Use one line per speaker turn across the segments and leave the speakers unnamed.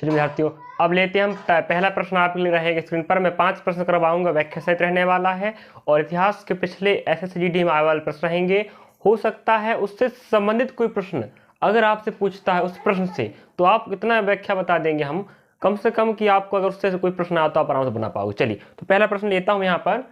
चलिए विद्यार्थियों, अब लेते हैं हम पहला प्रश्न आपके लिए रहेगा स्क्रीन पर। मैं 5 प्रश्न करवाऊंगा, व्याख्या सहित रहने वाला है और इतिहास के पिछले SSGD में आने वाले प्रश्न रहेंगे। हो सकता है उससे संबंधित कोई प्रश्न अगर आपसे पूछता है उस प्रश्न से, तो आप कितना व्याख्या बता देंगे हम कम से कम कि आपको अगर उससे कोई प्रश्न आता हो आप आराम से बना पाओगे। चलिए तो पहला प्रश्न लेता हूँ यहाँ पर।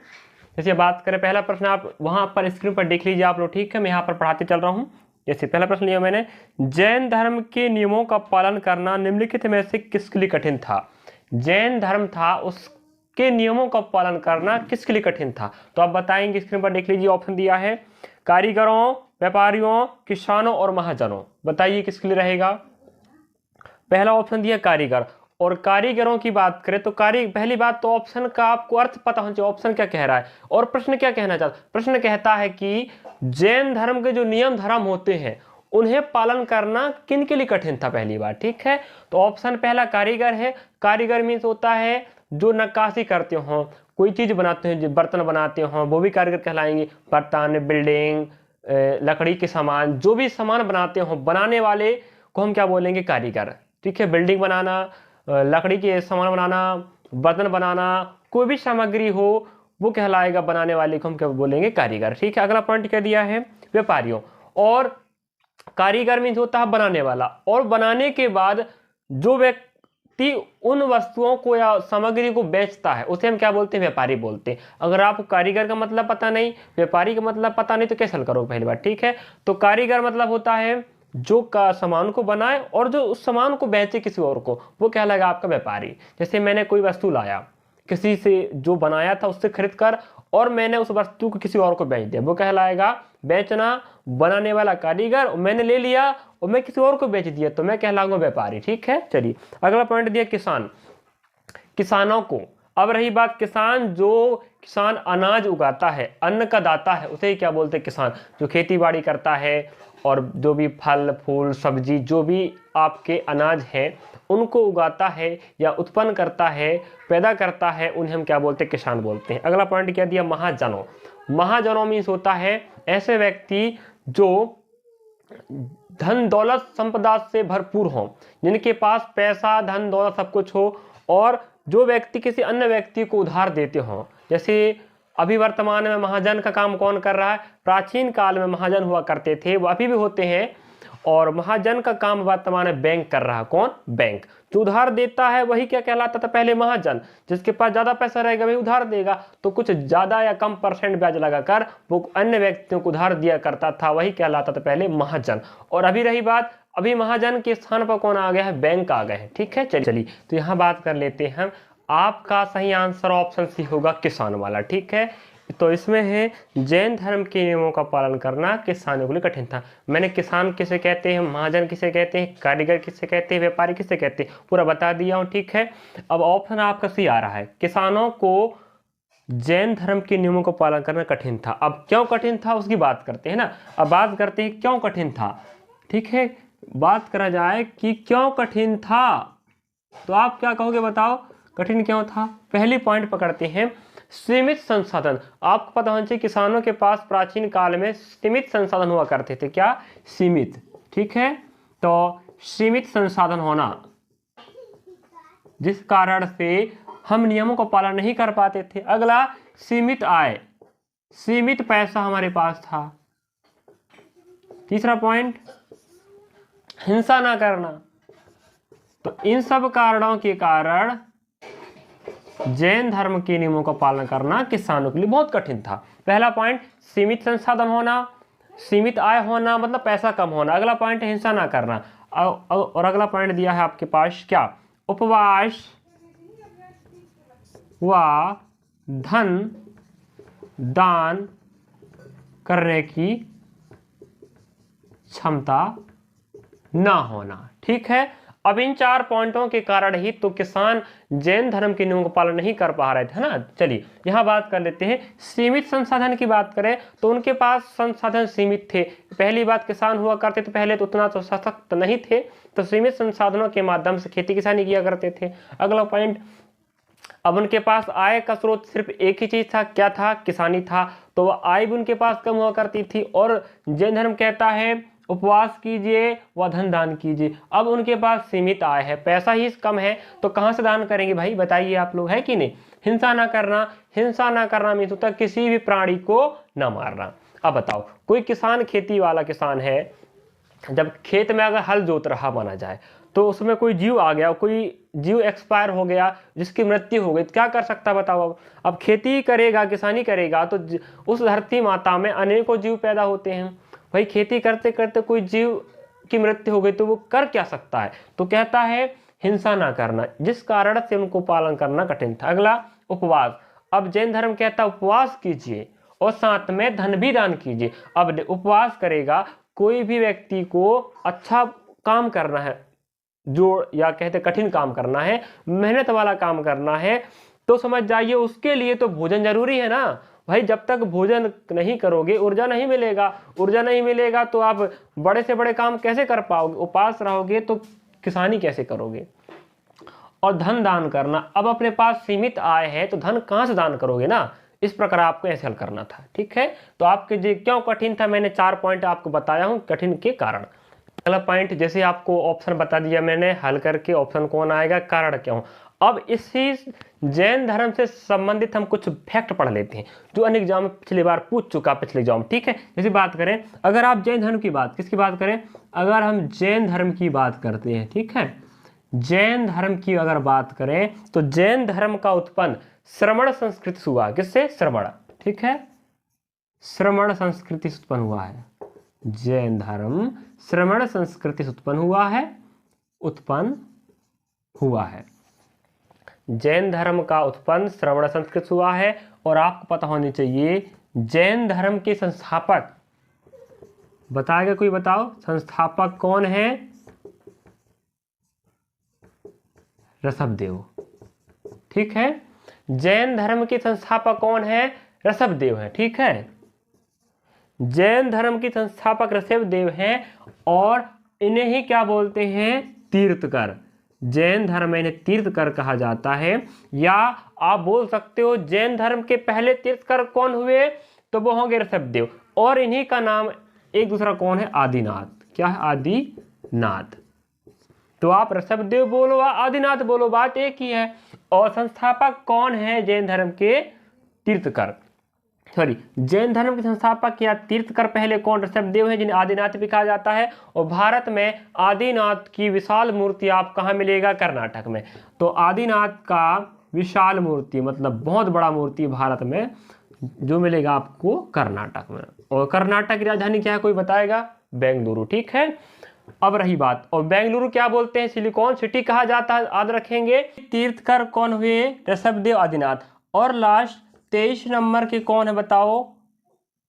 जैसे बात करें, पहला प्रश्न आप वहां पर स्क्रीन पर देख लीजिए आप लोग, ठीक है। मैं यहाँ पर पढ़ाते चल रहा हूँ। जैसे पहला प्रश्न लिया मैंने, जैन धर्म के नियमों का पालन करना निम्नलिखित में से किसके लिए कठिन था। जैन धर्म था, उसके नियमों का पालन करना किसके लिए कठिन था, तो आप बताएंगे। स्क्रीन पर देख लीजिए, ऑप्शन दिया है कारीगरों, व्यापारियों, किसानों और महाजनों। बताइए किसके लिए रहेगा। पहला ऑप्शन दिया कारीगर, और कारीगरों की बात करें तो पहली बात तो ऑप्शन का आपको अर्थ पता होना चाहिए, ऑप्शन क्या कह रहा है और प्रश्न क्या कहना चाहता है। प्रश्न कहता है कि जैन धर्म के जो नियम धर्म होते हैं उन्हें पालन करना किन के लिए कठिन था, पहली बात, ठीक है। तो ऑप्शन पहला कारीगर है। कारीगर मीन्स होता है जो नक्काशी करते हो, कोई चीज बनाते हैं, जो बर्तन बनाते हो वो भी कारीगर कहलाएंगे। बर्तन, बिल्डिंग, लकड़ी के सामान, जो भी सामान बनाते हो, बनाने वाले को हम क्या बोलेंगे, कारीगर, ठीक है। बिल्डिंग बनाना, लकड़ी के सामान बनाना, बर्तन बनाना, कोई भी सामग्री हो वो कहलाएगा बनाने वाले को हम क्या बोलेंगे, कारीगर, ठीक है। अगला पॉइंट क्या दिया है, व्यापारियों। और कारीगर मीन्स होता है बनाने वाला, और बनाने के बाद जो व्यक्ति उन वस्तुओं को या सामग्री को बेचता है उसे हम क्या बोलते हैं, व्यापारी बोलते हैं। अगर आपको कारीगर का मतलब पता नहीं, व्यापारी का मतलब पता नहीं, तो कैसे हल करोगे, पहली बार, ठीक है। तो कारीगर मतलब होता है जो का सामान को बनाए और जो उस सामान को बेचे किसी और को, वो कहलाएगा आपका व्यापारी। जैसे मैंने कोई वस्तु लाया किसी से, जो बनाया था उससे खरीद कर, और मैंने उस वस्तु को किसी और को बेच दिया, वो कहलाएगा बेचना। बनाने वाला कारीगर, मैंने ले लिया और मैं किसी और को बेच दिया तो मैं कहलाऊंगा व्यापारी, ठीक है। चलिए अगला पॉइंट दिया किसान, किसानों को। अब रही बात किसान, जो किसान अनाज उगाता है, अन्न का दाता है, उसे ही क्या बोलते हैं, किसान। जो खेती बाड़ी करता है और जो भी फल फूल सब्जी, जो भी आपके अनाज है उनको उगाता है या उत्पन्न करता है, पैदा करता है, उन्हें हम क्या बोलते हैं, किसान बोलते हैं। अगला पॉइंट क्या दिया, महाजनों। महाजनों मीन्स होता है ऐसे व्यक्ति जो धन दौलत संपदा से भरपूर हो, जिनके पास पैसा धन दौलत सब कुछ हो, और जो व्यक्ति किसी अन्य व्यक्ति को उधार देते हो। जैसे अभी वर्तमान में महाजन का काम कौन कर रहा है, प्राचीन काल में महाजन हुआ करते थे, वो अभी भी होते हैं, और महाजन का काम वर्तमान में बैंक कर रहा है। कौन, बैंक। जो उधार देता है वही क्या कहलाता था, पहले महाजन। जिसके पास ज्यादा पैसा रहेगा वही उधार देगा, तो कुछ ज्यादा या कम परसेंट ब्याज लगाकर वो अन्य व्यक्तियों को उधार दिया करता था, वही कहलाता था पहले महाजन। और अभी रही बात, अभी महाजन के स्थान पर कौन आ गया है, बैंक आ गए हैं, ठीक है। चलिए तो यहाँ बात कर लेते हैं। आपका सही आंसर ऑप्शन सी होगा, किसान वाला, ठीक है। तो इसमें है जैन धर्म के नियमों का पालन करना किसानों के लिए कठिन था। मैंने किसान किसे कहते हैं, महाजन किसे कहते हैं, कारीगर किसे कहते हैं, व्यापारी किसे कहते हैं, पूरा बता दिया हूं, ठीक है। अब ऑप्शन आपका सी आ रहा है, किसानों को जैन धर्म के नियमों का पालन करना कठिन था। अब क्यों कठिन था उसकी बात करते हैं ना। अब बात करते हैं क्यों कठिन था, ठीक है। बात करा जाए कि क्यों कठिन था, तो आप क्या कहोगे, बताओ कठिन क्यों था। पहली पॉइंट पकड़ते हैं, सीमित संसाधन। आपको पता होना चाहिए किसानों के पास प्राचीन काल में सीमित संसाधन हुआ करते थे। क्या, सीमित, ठीक है। तो सीमित संसाधन होना जिस कारण से हम नियमों का पालन नहीं कर पाते थे। अगला, सीमित आय, सीमित पैसा हमारे पास था। तीसरा पॉइंट, हिंसा ना करना। तो इन सब कारणों के कारण जैन धर्म के नियमों का पालन करना किसानों के लिए बहुत कठिन था। पहला पॉइंट सीमित संसाधन होना, सीमित आय होना मतलब पैसा कम होना। अगला पॉइंट हिंसा ना करना, और अगला पॉइंट दिया है आपके पास क्या, उपवास व धन दान करने की क्षमता ना होना, ठीक है। अब इन 4 पॉइंटों के कारण ही तो किसान जैन धर्म के नियमों का पालन नहीं कर पा रहे थे ना। चलिए यहां बात कर लेते हैं, सीमित संसाधन की बात करें तो उनके पास संसाधन सीमित थे। पहली बात, किसान हुआ करते तो पहले तो उतना तो सशक्त नहीं थे, तो सीमित संसाधनों के माध्यम से खेती किसानी किया करते थे। अगला पॉइंट, अब उनके पास आय का स्रोत सिर्फ एक ही चीज था, क्या था, किसानी था, तो आय भी उनके पास कम हुआ करती थी। और जैन धर्म कहता है उपवास कीजिए व धन दान कीजिए। अब उनके पास सीमित आय है, पैसा ही कम है, तो कहाँ से दान करेंगे भाई, बताइए आप लोग, है कि नहीं। हिंसा ना करना, हिंसा ना करना मीन्स होता है किसी भी प्राणी को ना मारना। अब बताओ, कोई किसान खेती वाला किसान है, जब खेत में अगर हल जोत रहा माना जाए, तो उसमें कोई जीव आ गया, कोई जीव एक्सपायर हो गया, जिसकी मृत्यु हो गई, तो क्या कर सकता बताओ। अब खेती करेगा, किसानी करेगा, तो उस धरती माता में अनेकों जीव पैदा होते हैं। भाई खेती करते करते कोई जीव की मृत्यु हो गई तो वो कर क्या सकता है, तो कहता है हिंसा ना करना, जिस कारण से उनको पालन करना कठिन था। अगला उपवास। अब जैन धर्म कहता है उपवास कीजिए और साथ में धन भी दान कीजिए। अब उपवास करेगा, कोई भी व्यक्ति को अच्छा काम करना है, जो या कहते कठिन काम करना है, मेहनत वाला काम करना है, तो समझ जाइए उसके लिए तो भोजन जरूरी है ना भाई। जब तक भोजन नहीं करोगे ऊर्जा नहीं मिलेगा, ऊर्जा नहीं मिलेगा तो आप बड़े से बड़े काम कैसे कर पाओगे, उपास रहोगे तो किसानी कैसे करोगे। और धन दान करना, अब अपने पास सीमित आय है तो धन कहाँ से दान करोगे ना, इस प्रकार आपको ऐसे हल करना था। ठीक है, तो आपके जो क्यों कठिन था, मैंने 4 पॉइंट आपको बताया हूं कठिन के कारण। अगला पॉइंट, जैसे आपको ऑप्शन बता दिया मैंने, हल करके ऑप्शन कौन आएगा, कारण क्यों। अब इसी जैन धर्म से संबंधित हम कुछ फैक्ट पढ़ लेते हैं जो अनेक एग्जाम में पिछली बार पूछ चुका, पिछले एग्जाम। ठीक है, जैसे बात करें, अगर आप जैन धर्म की बात, किसकी बात करें, अगर हम जैन धर्म की बात करते हैं, ठीक है, जैन धर्म की अगर बात करें तो जैन धर्म का उत्पन्न श्रमण संस्कृति से हुआ। किससे, श्रमण। ठीक है, श्रमण संस्कृति से उत्पन्न हुआ है। जैन धर्म श्रमण संस्कृति से उत्पन्न हुआ है। जैन धर्म का उत्पन्न श्रमण संस्कृति से हुआ है। और आपको पता होनी चाहिए जैन धर्म के संस्थापक, बताएगा कोई, बताओ संस्थापक कौन है, ऋषभदेव। ठीक है, जैन धर्म के संस्थापक कौन है, ऋषभदेव है। ठीक है, जैन धर्म के संस्थापक ऋषभदेव हैं और इन्हें ही क्या बोलते हैं, तीर्थकर। जैन धर्म में इन्हें तीर्थकर कहा जाता है। या आप बोल सकते हो जैन धर्म के पहले तीर्थकर कौन हुए, तो वो होंगे ऋषभदेव। और इन्हीं का नाम एक दूसरा कौन है, आदिनाथ। क्या है, आदिनाथ। तो आप ऋषभदेव बोलो या आदिनाथ बोलो, बात एक ही है। और संस्थापक कौन है जैन धर्म के, तीर्थकर, सॉरी, जैन धर्म के संस्थापक या तीर्थकर पहले कौन, ऋषभदेव है, जिन्हें आदिनाथ भी कहा जाता है। और भारत में आदिनाथ की विशाल मूर्ति आप कहाँ मिलेगा, कर्नाटक में। तो आदिनाथ का विशाल मूर्ति मतलब बहुत बड़ा मूर्ति भारत में जो मिलेगा आपको कर्नाटक में। और कर्नाटक की राजधानी क्या है, कोई बताएगा, बेंगलुरु। ठीक है, अब रही बात, और बेंगलुरु क्या बोलते हैं, सिलिकॉन सिटी कहा जाता है, याद रखेंगे। तीर्थकर कौन हुए, ऋषभदेव, आदिनाथ। और लास्ट 23 नंबर के कौन है, बताओ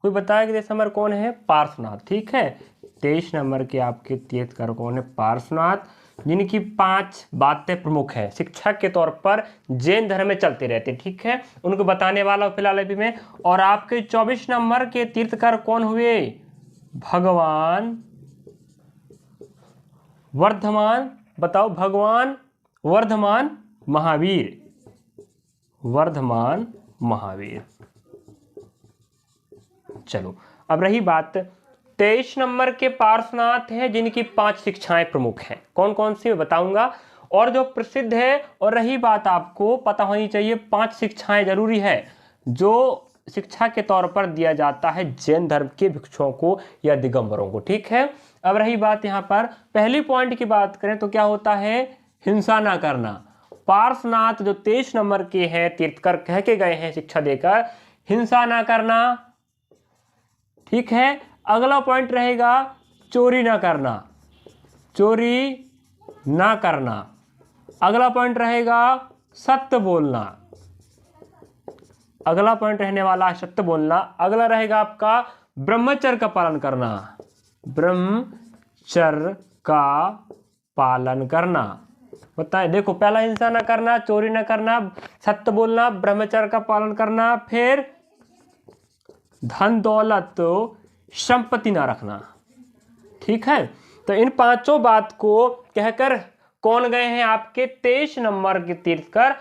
कोई बताएगा, 23 नंबर कौन है, पार्श्वनाथ। ठीक है, 23 नंबर के आपके तीर्थकर कौन है, पार्श्वनाथ, जिनकी 5 बातें प्रमुख है, शिक्षक के तौर पर जैन धर्म में चलते रहते। ठीक है, उनको बताने वाला फिलहाल अभी में। और आपके 24 नंबर के तीर्थकर कौन हुए, भगवान वर्धमान, बताओ, भगवान वर्धमान महावीर, वर्धमान महावीर। चलो, अब रही बात 23 नंबर के पार्श्वनाथ हैं, जिनकी 5 शिक्षाएं प्रमुख हैं। कौन कौन सी मैं बताऊंगा, और जो प्रसिद्ध है। और रही बात, आपको पता होनी चाहिए 5 शिक्षाएं जरूरी है जो शिक्षा के तौर पर दिया जाता है जैन धर्म के भिक्षुओं को या दिगंबरों को। ठीक है, अब रही बात यहाँ पर पहली पॉइंट की बात करें तो क्या होता है, हिंसा ना करना। पार्श्वनाथ जो 23 नंबर के हैं तीर्थकर कह के गए हैं शिक्षा देकर, हिंसा ना करना। ठीक है, अगला पॉइंट रहेगा चोरी ना करना, चोरी ना करना। अगला पॉइंट रहेगा सत्य बोलना, अगला पॉइंट रहने वाला सत्य बोलना। अगला रहेगा आपका ब्रह्मचर्य का पालन करना, ब्रह्मचर्य का पालन करना। बताए, देखो, पहला हिंसा ना करना, चोरी ना करना, सत्य बोलना, ब्रह्मचर्य का पालन करना, फिर धन दौलत संपत्ति ना रखना। ठीक है, तो इन 5 बात को कहकर कौन गए हैं आपके 23 नंबर के तीर्थकर,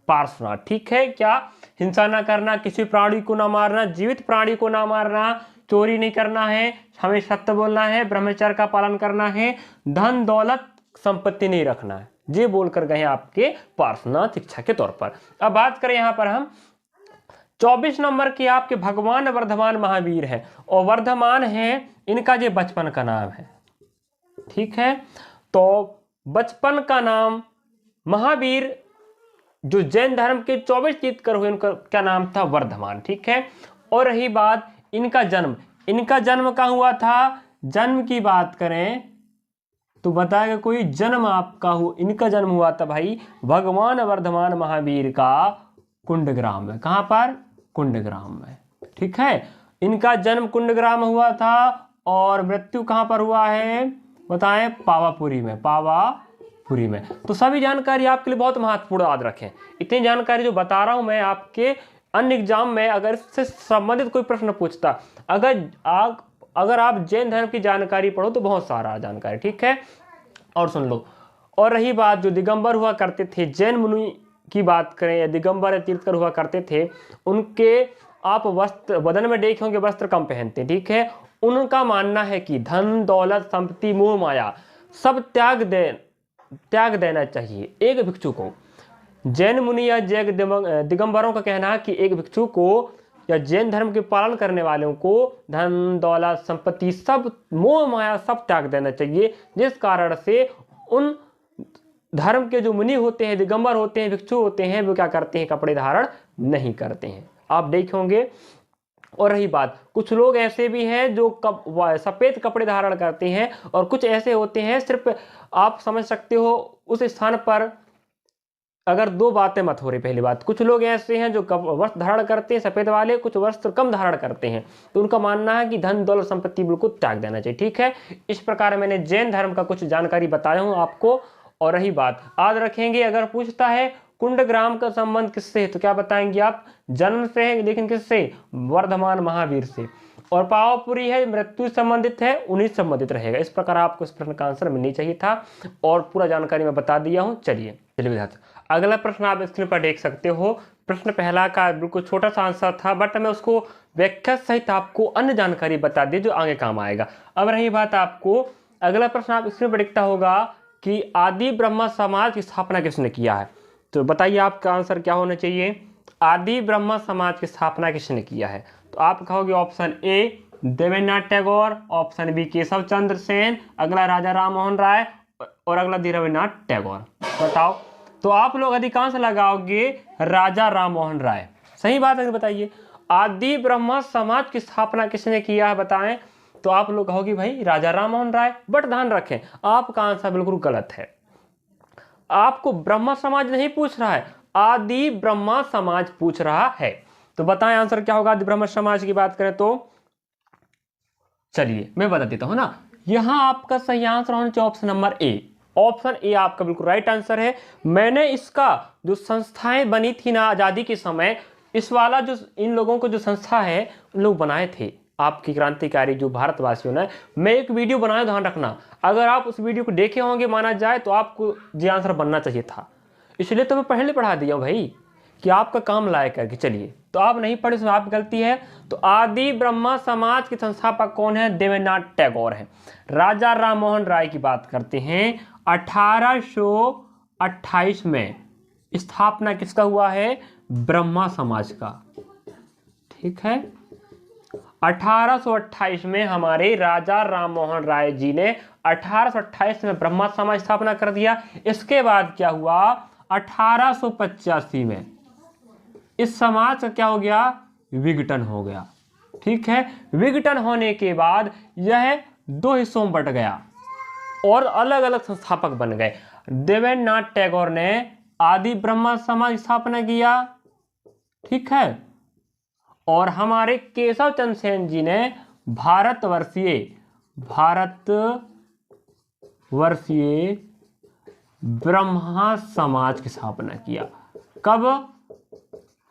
पार्श्वनाथ। ठीक है, क्या, हिंसा ना करना, किसी प्राणी को ना मारना, जीवित प्राणी को ना मारना, चोरी नहीं करना है, हमें सत्य बोलना है, ब्रह्मचर्य का पालन करना है, धन दौलत संपत्ति नहीं रखना है। ये बोलकर गए आपके पार्श्वनाथ शिक्षा के तौर पर। अब बात करें यहाँ पर हम 24 नंबर की आपके भगवान वर्धमान महावीर है, और वर्धमान है इनका ये बचपन का नाम है। ठीक है, तो बचपन का नाम महावीर जो जैन धर्म के 24 तीर्थंकर हुए उनका क्या नाम था? वर्धमान। ठीक है, और रही बात इनका जन्म, इनका जन्म कहाँ हुआ था? जन्म की बात करें तो बताएगा कोई? जन्म आपका इनका जन्म हुआ था भाई भगवान वर्धमान महावीर का कुंडग्राम में। कहाँ पर? कुंडग्राम में। ठीक है, इनका जन्म कुंडग्राम हुआ था और मृत्यु कहाँ पर हुआ है बताएं? पावापुरी में। पावापुरी में। तो सभी जानकारी आपके लिए बहुत महत्वपूर्ण याद रखें। इतनी जानकारी जो बता रहा हूं मैं आपके अन्य एग्जाम में अगर इससे संबंधित कोई प्रश्न पूछता, अगर आप जैन धर्म की जानकारी पढ़ो तो बहुत सारा जानकारी। ठीक है, और सुन लो। और रही बात जो दिगंबर हुआ करते थे, जैन मुनि की बात करें या दिगंबर तीर्थंकर हुआ करते थे, उनके आप वस्त्र बदन में देखे होंगे वस्त्र कम पहनते। ठीक है, उनका मानना है कि धन दौलत संपत्ति मोह माया सब त्याग देना चाहिए एक भिक्षु को। जैन मुनि या दिगंबरों का कहना है कि एक भिक्षु को या जैन धर्म के पालन करने वालों को धन दौलत संपत्ति सब मोह माया सब त्याग देना चाहिए, जिस कारण से उन धर्म के जो मुनि होते हैं, दिगंबर होते हैं, भिक्षु होते हैं, वो क्या करते हैं? कपड़े धारण नहीं करते हैं, आप देखे होंगे। और रही बात, कुछ लोग ऐसे भी हैं जो सफेद कपड़े धारण करते हैं, और कुछ ऐसे होते हैं सिर्फ आप समझ सकते हो उस स्थान पर अगर दो बातें मत हो रही। पहली बात, कुछ लोग ऐसे हैं जो वस्त्र धारण करते हैं सफेद वाले, कुछ वस्त्र कम धारण करते हैं, तो उनका मानना है कि धन दौलत संपत्ति बिल्कुल त्याग देना चाहिए। ठीक है, इस प्रकार मैंने जैन धर्म का कुछ जानकारी बताया हूं आपको। और रही बात, याद रखेंगे अगर पूछता है कुंडग्राम का संबंध किससे है तो क्या बताएंगे आप? जन्म से है, लेकिन किससे? वर्धमान महावीर से। और पावापुरी है मृत्यु संबंधित है, उन्हीं से संबंधित रहेगा। इस प्रकार आपको इस प्रश्न का आंसर मिलनी चाहिए था, और पूरा जानकारी मैं बता दिया हूं। चलिए विद्यार्थी, अगला प्रश्न आप स्क्रीन पर देख सकते हो। प्रश्न पहला का बिल्कुल छोटा सा आंसर था, बट मैं उसको व्याख्या सहित आपको अन्य जानकारी बता दी जो आगे काम आएगा। अब रही बात, आपको अगला प्रश्न आप स्क्रीन पर दिखता होगा कि आदि ब्रह्म समाज की स्थापना किसने किया है? तो बताइए आपका आंसर क्या होना चाहिए? आदि ब्रह्म समाज की स्थापना किसने किया है? तो आप कहोगे option A Debendranath Tagore, option B Keshab Chandra Sen, अगला राजा राम मोहन राय, और अगला रविन्द्रनाथ टैगोर। बताओ, तो आप लोग अधिकांश लगाओगे राजा राम मोहन राय। सही बात है, बताइए आदि ब्रह्म समाज की स्थापना किसने किया है बताएं? तो आप लोग कहोगे भाई राजा राम मोहन राय। बट ध्यान रखें, आपका आंसर बिल्कुल गलत है। आपको ब्रह्म समाज नहीं पूछ रहा है, आदि ब्रह्म समाज पूछ रहा है। तो बताएं आंसर क्या होगा आदि ब्रह्म समाज की बात करें तो? चलिए मैं बता देता हूं ना, यहां आपका सही आंसर होना चाहिए option number A. Option A आपका बिल्कुल राइट आंसर है। मैंने इसका जो संस्थाएं बनी थी ना आजादी के समय, इस वाला जो इन लोगों को जो संस्था है उन लोग बनाए थे आपकी क्रांतिकारी जो भारतवासियों ने। मैं एक वीडियो बनाया, ध्यान रखना, अगर आप उस वीडियो को देखे होंगे माना जाए तो आपको ये आंसर बनना चाहिए था, इसलिए तो मैं पहले पढ़ा दिया हूं भाई कि आपका काम लायक करके। चलिए, तो आप नहीं पढ़े इसमें आपकी गलती है। तो आदि ब्रह्म समाज के संस्थापक कौन है? देवेंद्रनाथ टैगोर है। राजा राम मोहन राय की बात करते हैं, 1828 में स्थापना किसका हुआ है? ब्रह्मा समाज का। ठीक है, 1828 में हमारे राजा राम मोहन राय जी ने 1828 में ब्रह्मा समाज स्थापना कर दिया। इसके बाद क्या हुआ? 1885 में इस समाज का क्या हो गया? विघटन हो गया। ठीक है, विघटन होने के बाद यह दो हिस्सों में बट गया और अलग अलग संस्थापक बन गए। देवेंद्रनाथ टैगोर ने आदि ब्रह्म समाज स्थापना किया, ठीक है, और हमारे केशव चंद्र सेन जी ने भारतवर्षीय ब्रह्मा समाज की स्थापना किया। कब?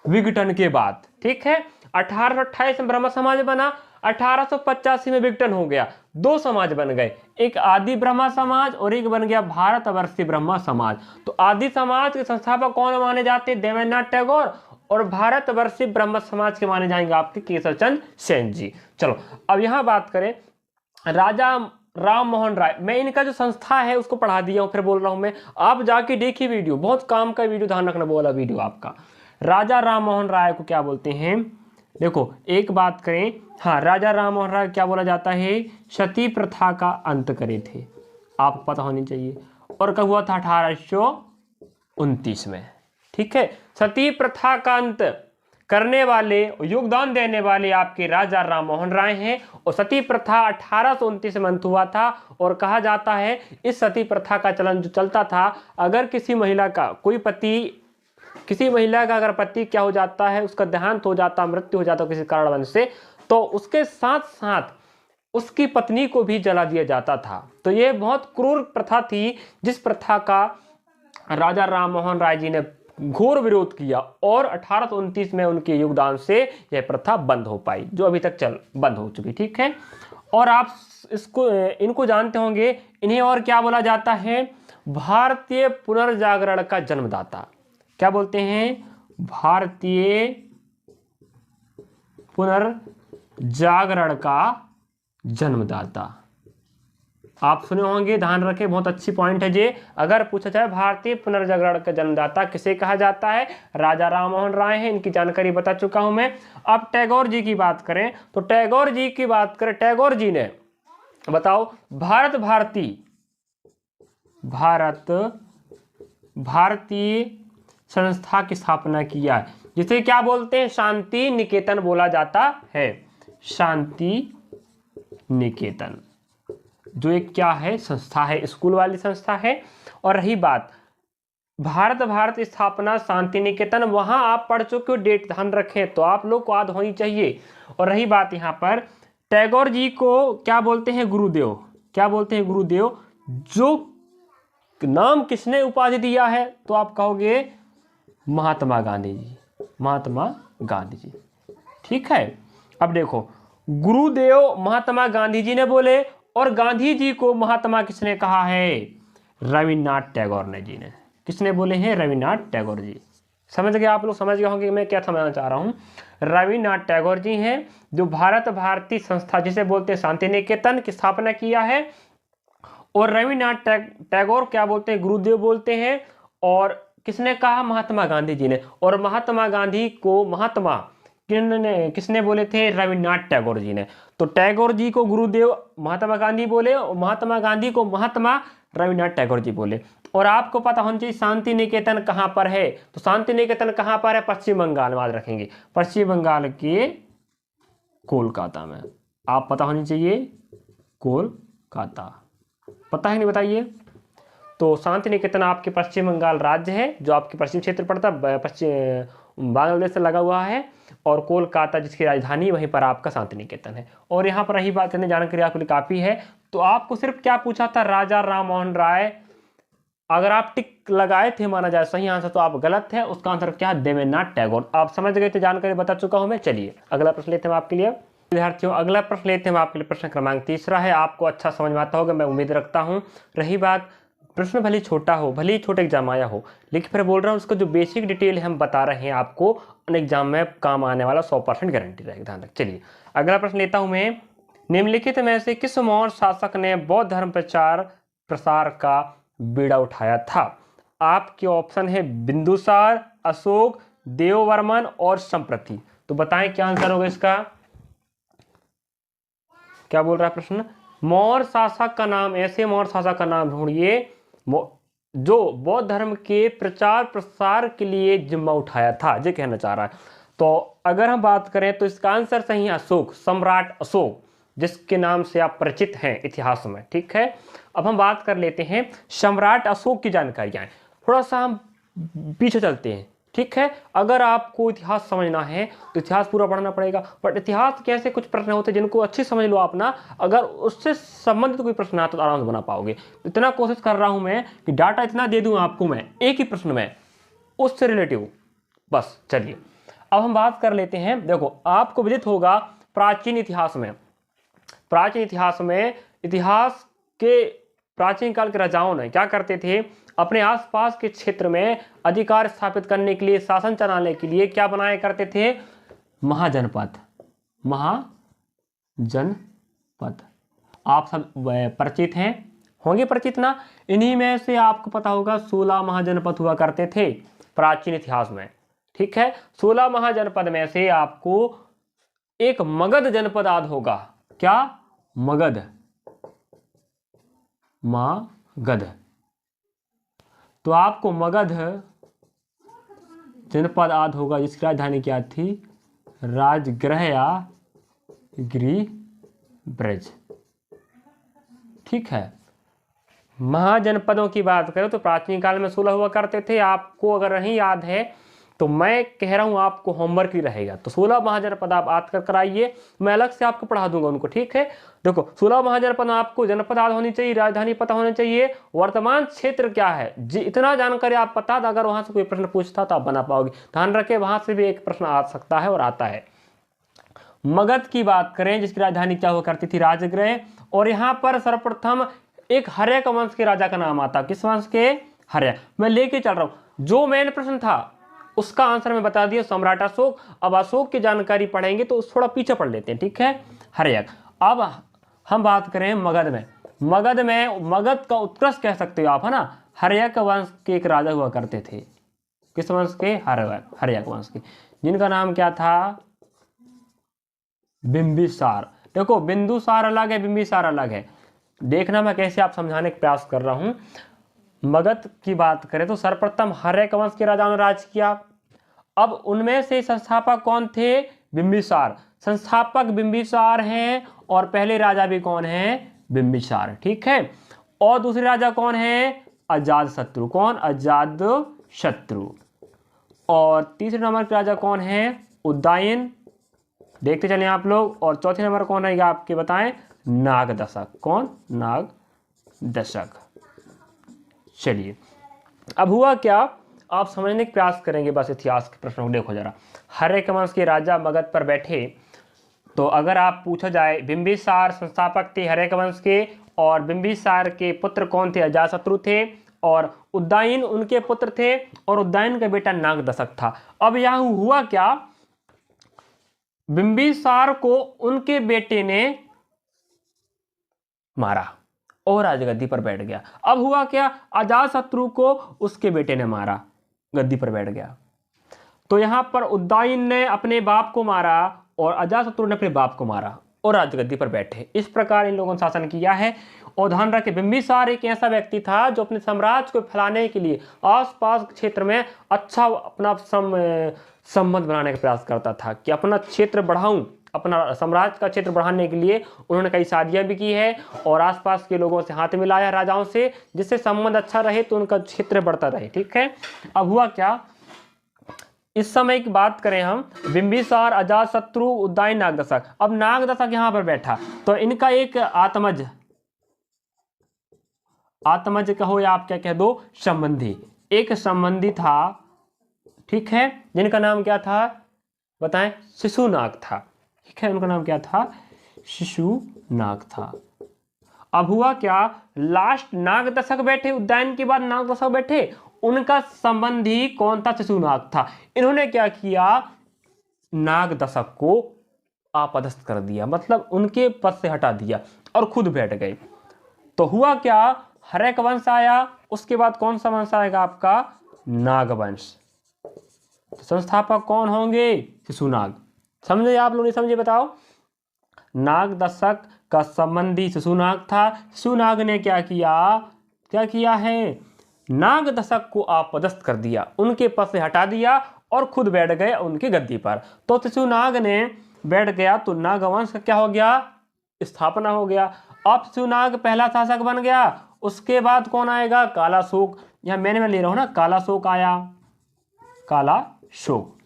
विघटन के बाद। ठीक है, 1828 में ब्रह्म समाज बना, 1885 में विघटन हो गया, दो समाज बन गए, एक आदि ब्रह्मा समाज और एक बन गया भारतवर्षीय ब्रह्मा समाज। तो आदि समाज के संस्थापक कौन माने जाते? देवेंद्रनाथ टैगोर, और भारतवर्षीय ब्रह्म समाज के माने जाएंगे आपके केशव चंद्र सेन जी। चलो अब यहाँ बात करें राजा राम मोहन राय, मैं इनका जो संस्था है उसको पढ़ा दिया हूँ, फिर बोल रहा हूँ मैं, आप जाके देखिए वीडियो, बहुत काम का वीडियो, ध्यान रखना बोला वीडियो आपका। राजा राम मोहन राय को क्या बोलते हैं, देखो एक बात करें, हाँ राजा राम मोहन राय क्या बोला जाता है, सती प्रथा का अंत करे थे, आपको पता होनी चाहिए। और कब हुआ था, 1829 में, ठीक है। सती प्रथा का अंत करने वाले, योगदान देने वाले आपके राजा राम मोहन राय हैं। और सती प्रथा 1829 में अंत हुआ था। और कहा जाता है इस सती प्रथा का चलन जो चलता था, अगर किसी महिला का कोई पति, किसी महिला का अगर पति क्या हो जाता है, उसका देहांत हो जाता, मृत्यु हो जाता किसी कारणवश से, तो उसके साथ साथ उसकी पत्नी को भी जला दिया जाता था। तो ये बहुत क्रूर प्रथा थी, जिस प्रथा का राजा राम मोहन राय जी ने घोर विरोध किया और 1829 में उनके योगदान से यह प्रथा बंद हो पाई, जो अभी तक बंद हो चुकी, ठीक है। और आप इनको जानते होंगे, इन्हें और क्या बोला जाता है, भारतीय पुनर्जागरण का जन्मदाता। क्या बोलते हैं, भारतीय पुनर्जागरण का जन्मदाता। आप सुने होंगे, ध्यान रखें, बहुत अच्छी पॉइंट है ये। अगर पूछा जाए भारतीय पुनर्जागरण का जन्मदाता किसे कहा जाता है, राजा राम मोहन राय हैं, इनकी जानकारी बता चुका हूं मैं। अब टैगोर जी की बात करें तो टैगोर जी की बात करें, टैगोर जी ने बताओ भारतीय संस्था की स्थापना किया है, जिसे क्या बोलते हैं, शांति निकेतन बोला जाता है। शांति निकेतन जो एक क्या है, संस्था है, स्कूल वाली संस्था है। और रही बात भारत स्थापना शांति निकेतन, वहां आप पढ़ चुके हो, डेट ध्यान रखें तो आप लोग को याद होनी चाहिए। और रही बात यहाँ पर, टैगोर जी को क्या बोलते हैं, गुरुदेव। क्या बोलते हैं, गुरुदेव। जो नाम किसने उपाधि दिया है, तो आप कहोगे महात्मा गांधी जी, महात्मा गांधी जी, ठीक है। अब देखो, गुरुदेव महात्मा गांधी जी ने बोले, और गांधी जी को महात्मा किसने कहा है, रविन्द्रनाथ टैगोर ने जी ने। किसने बोले हैं, रविन्द्रनाथ टैगोर जी। समझ गए आप लोग, समझ गए होंगे मैं क्या समझाना चाह रहा हूं। रविन्द्रनाथ टैगोर जी हैं, जो भारतीय संस्था जिसे बोलते हैं शांति निकेतन की स्थापना किया है। और रविन्द्रनाथ टैगोर क्या बोलते हैं, गुरुदेव बोलते हैं। और किसने कहा, महात्मा गांधी जी ने। और महात्मा गांधी को महात्मा किसने बोले थे, रविन्द्रनाथ टैगोर जी ने। तो टैगोर जी को गुरुदेव महात्मा गांधी बोले, और महात्मा गांधी को महात्मा रविन्द्रनाथ टैगोर जी बोले। और आपको पता होना चाहिए शांति निकेतन कहाँ पर है, तो शांति निकेतन कहाँ पर है, पश्चिम बंगाल में, याद रखेंगे, पश्चिम बंगाल के कोलकाता में। आप पता होनी चाहिए, कोलकाता, पता है नहीं, बताइए। तो शांति निकेतन आपके पश्चिम बंगाल राज्य है, जो आपके पश्चिम क्षेत्र पड़ता है, पश्चिम बांग्लादेश से लगा हुआ है। और कोलकाता जिसकी राजधानी, वहीं पर आपका शांति निकेतन है। और यहाँ पर रही बात, जानकारी आपके लिए काफी है। तो आपको सिर्फ क्या पूछा था, राजा राम मोहन राय, अगर आप टिक लगाए थे माना जाए सही आंसर, तो आप गलत है, उसका आंसर क्या है, देवेंद्रनाथ टैगोर। आप समझ गए थे, जानकारी बता चुका हूं मैं। चलिए अगला प्रश्न लेते हैं आपके लिए विद्यार्थियों, अगला प्रश्न लेते हैं आपके लिए। प्रश्न क्रमांक 3 है, आपको अच्छा समझ में आता होगा, मैं उम्मीद रखता हूँ। रही बात, प्रश्न भले छोटा हो, भले ही छोटे एग्जाम आया हो, लेकिन फिर बोल रहा हूँ उसका जो बेसिक डिटेल हम बता रहे हैं आपको, एग्जाम में काम आने वाला 100% गारंटी रहेगी, ध्यान रख। चलिए अगला प्रश्न लेता हूं मैं, निम्नलिखित में से किस मौर्य शासक ने बौद्ध धर्म प्रचार प्रसार का बीड़ा उठाया था। आपके ऑप्शन है बिंदुसार, अशोक, देववर्मन और संप्रति। तो बताएं क्या आंसर होगा इसका, क्या बोल रहा है प्रश्न, मौर्य शासक का नाम, ऐसे मौर्य शासक का नाम ढूंढिए जो बौद्ध धर्म के प्रचार प्रसार के लिए जिम्मा उठाया था, ये कहना चाह रहा है। तो अगर हम बात करें तो इसका आंसर सही है अशोक, सम्राट अशोक, जिसके नाम से आप परिचित हैं इतिहास में, ठीक है। अब हम बात कर लेते हैं सम्राट अशोक की जानकारियां। थोड़ा सा हम पीछे चलते हैं, ठीक है। अगर आपको इतिहास समझना है तो इतिहास पूरा पढ़ना पड़ेगा, बट इतिहास के ऐसे कुछ प्रश्न होते हैं जिनको अच्छी समझ लो आप ना, अगर उससे संबंधित कोई प्रश्न आता तो आराम से बना पाओगे। इतना कोशिश कर रहा हूं मैं कि डाटा इतना दे दूं आपको मैं एक ही प्रश्न में, उससे रिलेटिव बस। चलिए अब हम बात कर लेते हैं। देखो आपको विदित होगा प्राचीन इतिहास में, प्राचीन इतिहास के प्राचीन काल के राजाओं ने क्या करते थे, अपने आसपास के क्षेत्र में अधिकार स्थापित करने के लिए, शासन चलाने के लिए क्या बनाया करते थे? महाजनपद। महाजनपद आप सब परिचित हैं, होंगे परिचित ना। इन्हीं में से आपको पता होगा 16 महाजनपद हुआ करते थे प्राचीन इतिहास में। ठीक है, 16 महाजनपद में से आपको एक मगध जनपद याद होगा। क्या? मगध। मगध। तो आपको मगध जनपद याद होगा जिसकी राजधानी क्या थी? राजगृह या गिरिब्रज। ठीक है, महाजनपदों की बात करें तो प्राचीन काल में 16 हुआ करते थे। आपको अगर नहीं याद है तो मैं कह रहा हूं आपको होमवर्क ही रहेगा। तो 16 महाजनपद आप याद कर आइए, मैं अलग से आपको पढ़ा दूंगा उनको। ठीक है, देखो 16 महाजनपद आपको जनपद याद होनी चाहिए, राजधानी पता होनी चाहिए, वर्तमान क्षेत्र क्या है जी, इतना जानकारी आप पता, अगर वहां से कोई प्रश्न पूछता तो आप बना पाओगे। ध्यान रखें, वहां से भी एक प्रश्न आ सकता है और आता है। मगध की बात करें जिसकी राजधानी क्या हुआ करती थी? राजगृह। और यहाँ पर सर्वप्रथम एक हर्यक वंश के राजा का नाम आता। किस वंश के? हर्यक। मैं लेके चल रहा हूं, जो मेन प्रश्न था उसका आंसर मैं बता दिया, सम्राट अशोक। अब अशोक की जानकारी पढ़ेंगे तो थोड़ा पीछे पढ़ लेते हैं। ठीक है, हर्यक। अब हम बात करें मगध में। मगध का उत्कर्ष कह सकते हो आप, है ना। हर्यक वंश के एक राजा हुआ करते थे। किस वंश के? हर्यक वंश के, जिनका नाम क्या था? बिंबिसार। देखो बिंदुसार अलग है, बिंबिसार अलग है। देखना मैं कैसे आप समझाने का प्रयास कर रहा हूं। मगध की बात करें तो सर्वप्रथम हर्यक वंश के राजाओं ने राज किया। अब उनमें से संस्थापक कौन थे? बिंबिसार। संस्थापक बिंबिसार हैं और पहले राजा भी कौन है? बिंबिसार। ठीक है, और दूसरे राजा कौन है? अजातशत्रु। कौन? अजातशत्रु। और तीसरे नंबर के राजा कौन है? उदयन। देखते चलें आप लोग। और चौथे नंबर कौन रहेगा आपके बताएं? नागदशक। कौन? नागदशक। चलिए, अब हुआ क्या, आप समझने का प्रयास करेंगे बस इतिहास के प्रश्नों को। देखो जरा, हर्यक वंश के राजा मगध पर बैठे, तो अगर आप पूछा जाए बिंबिसार संस्थापक थे हर्यक वंश के, और बिंबिसार के पुत्र कौन थे? अजातशत्रु थे, और उदयन उनके पुत्र थे, और उदयन का बेटा नागदशक था। अब यहाँ हुआ क्या, बिंबिसार को उनके बेटे ने मारा और राजगद्दी पर बैठ गया। अब हुआ क्या, अजातशत्रु को उसके बेटे ने मारा, गद्दी पर बैठ गया। तो यहां पर उदयन ने अपने बाप को मारा और अजातशत्रु ने अपने बाप को मारा और राजगद्दी पर बैठे। इस प्रकार इन लोगों ने शासन किया है। और ध्यान रखें, बिंबिसार एक ऐसा व्यक्ति था जो अपने साम्राज्य को फैलाने के लिए आसपास क्षेत्र में अच्छा अपना संबंध बनाने का प्रयास करता था कि अपना क्षेत्र बढ़ाऊं। अपना साम्राज्य का क्षेत्र बढ़ाने के लिए उन्होंने कई शादियां भी की है और आसपास के लोगों से हाथ मिलाया, राजाओं से, जिससे संबंध अच्छा रहे तो उनका क्षेत्र बढ़ता रहे। ठीक है, अब हुआ क्या, इस समय की बात करें हम, बिंबिसार, अजातशत्रु, उदयन, नागदशक। अब नागदशक यहां पर बैठा, तो इनका एक आत्मज कहो या आप क्या कह दो, संबंधी, एक संबंधी था। ठीक है, जिनका नाम क्या था बताएं? शिशुनाग था। ठीक है, उनका नाम क्या था? शिशुनाग था। अब हुआ क्या, लास्ट नागदशक बैठे, उदयन के बाद नागदशक बैठे, उनका संबंधी कौन था? शिशुनाग था। इन्होंने क्या किया, नागदशक को आपदस्थ कर दिया, मतलब उनके पद से हटा दिया और खुद बैठ गए। तो हुआ क्या, हर्यक वंश आया, उसके बाद कौन सा वंश आएगा आपका? नागवंश। तो संस्थापक कौन होंगे? शिशुनाग। समझे आप लोग? नहीं समझे बताओ। नागदशक का संबंधी शिशुनाग था। शिशुनाग ने क्या किया है, नागदशक को आपदस्थ कर दिया, उनके पद से हटा दिया और खुद बैठ गए उनकी गद्दी पर। तो शिशुनाग ने बैठ गया तो नागवंश का क्या हो गया? स्थापना हो गया। अब शिशुनाग पहला शासक बन गया। उसके बाद कौन आएगा? कालाशोक। यहां मैं ले रहा हूं ना, कालाशोक आया, कालाशोक।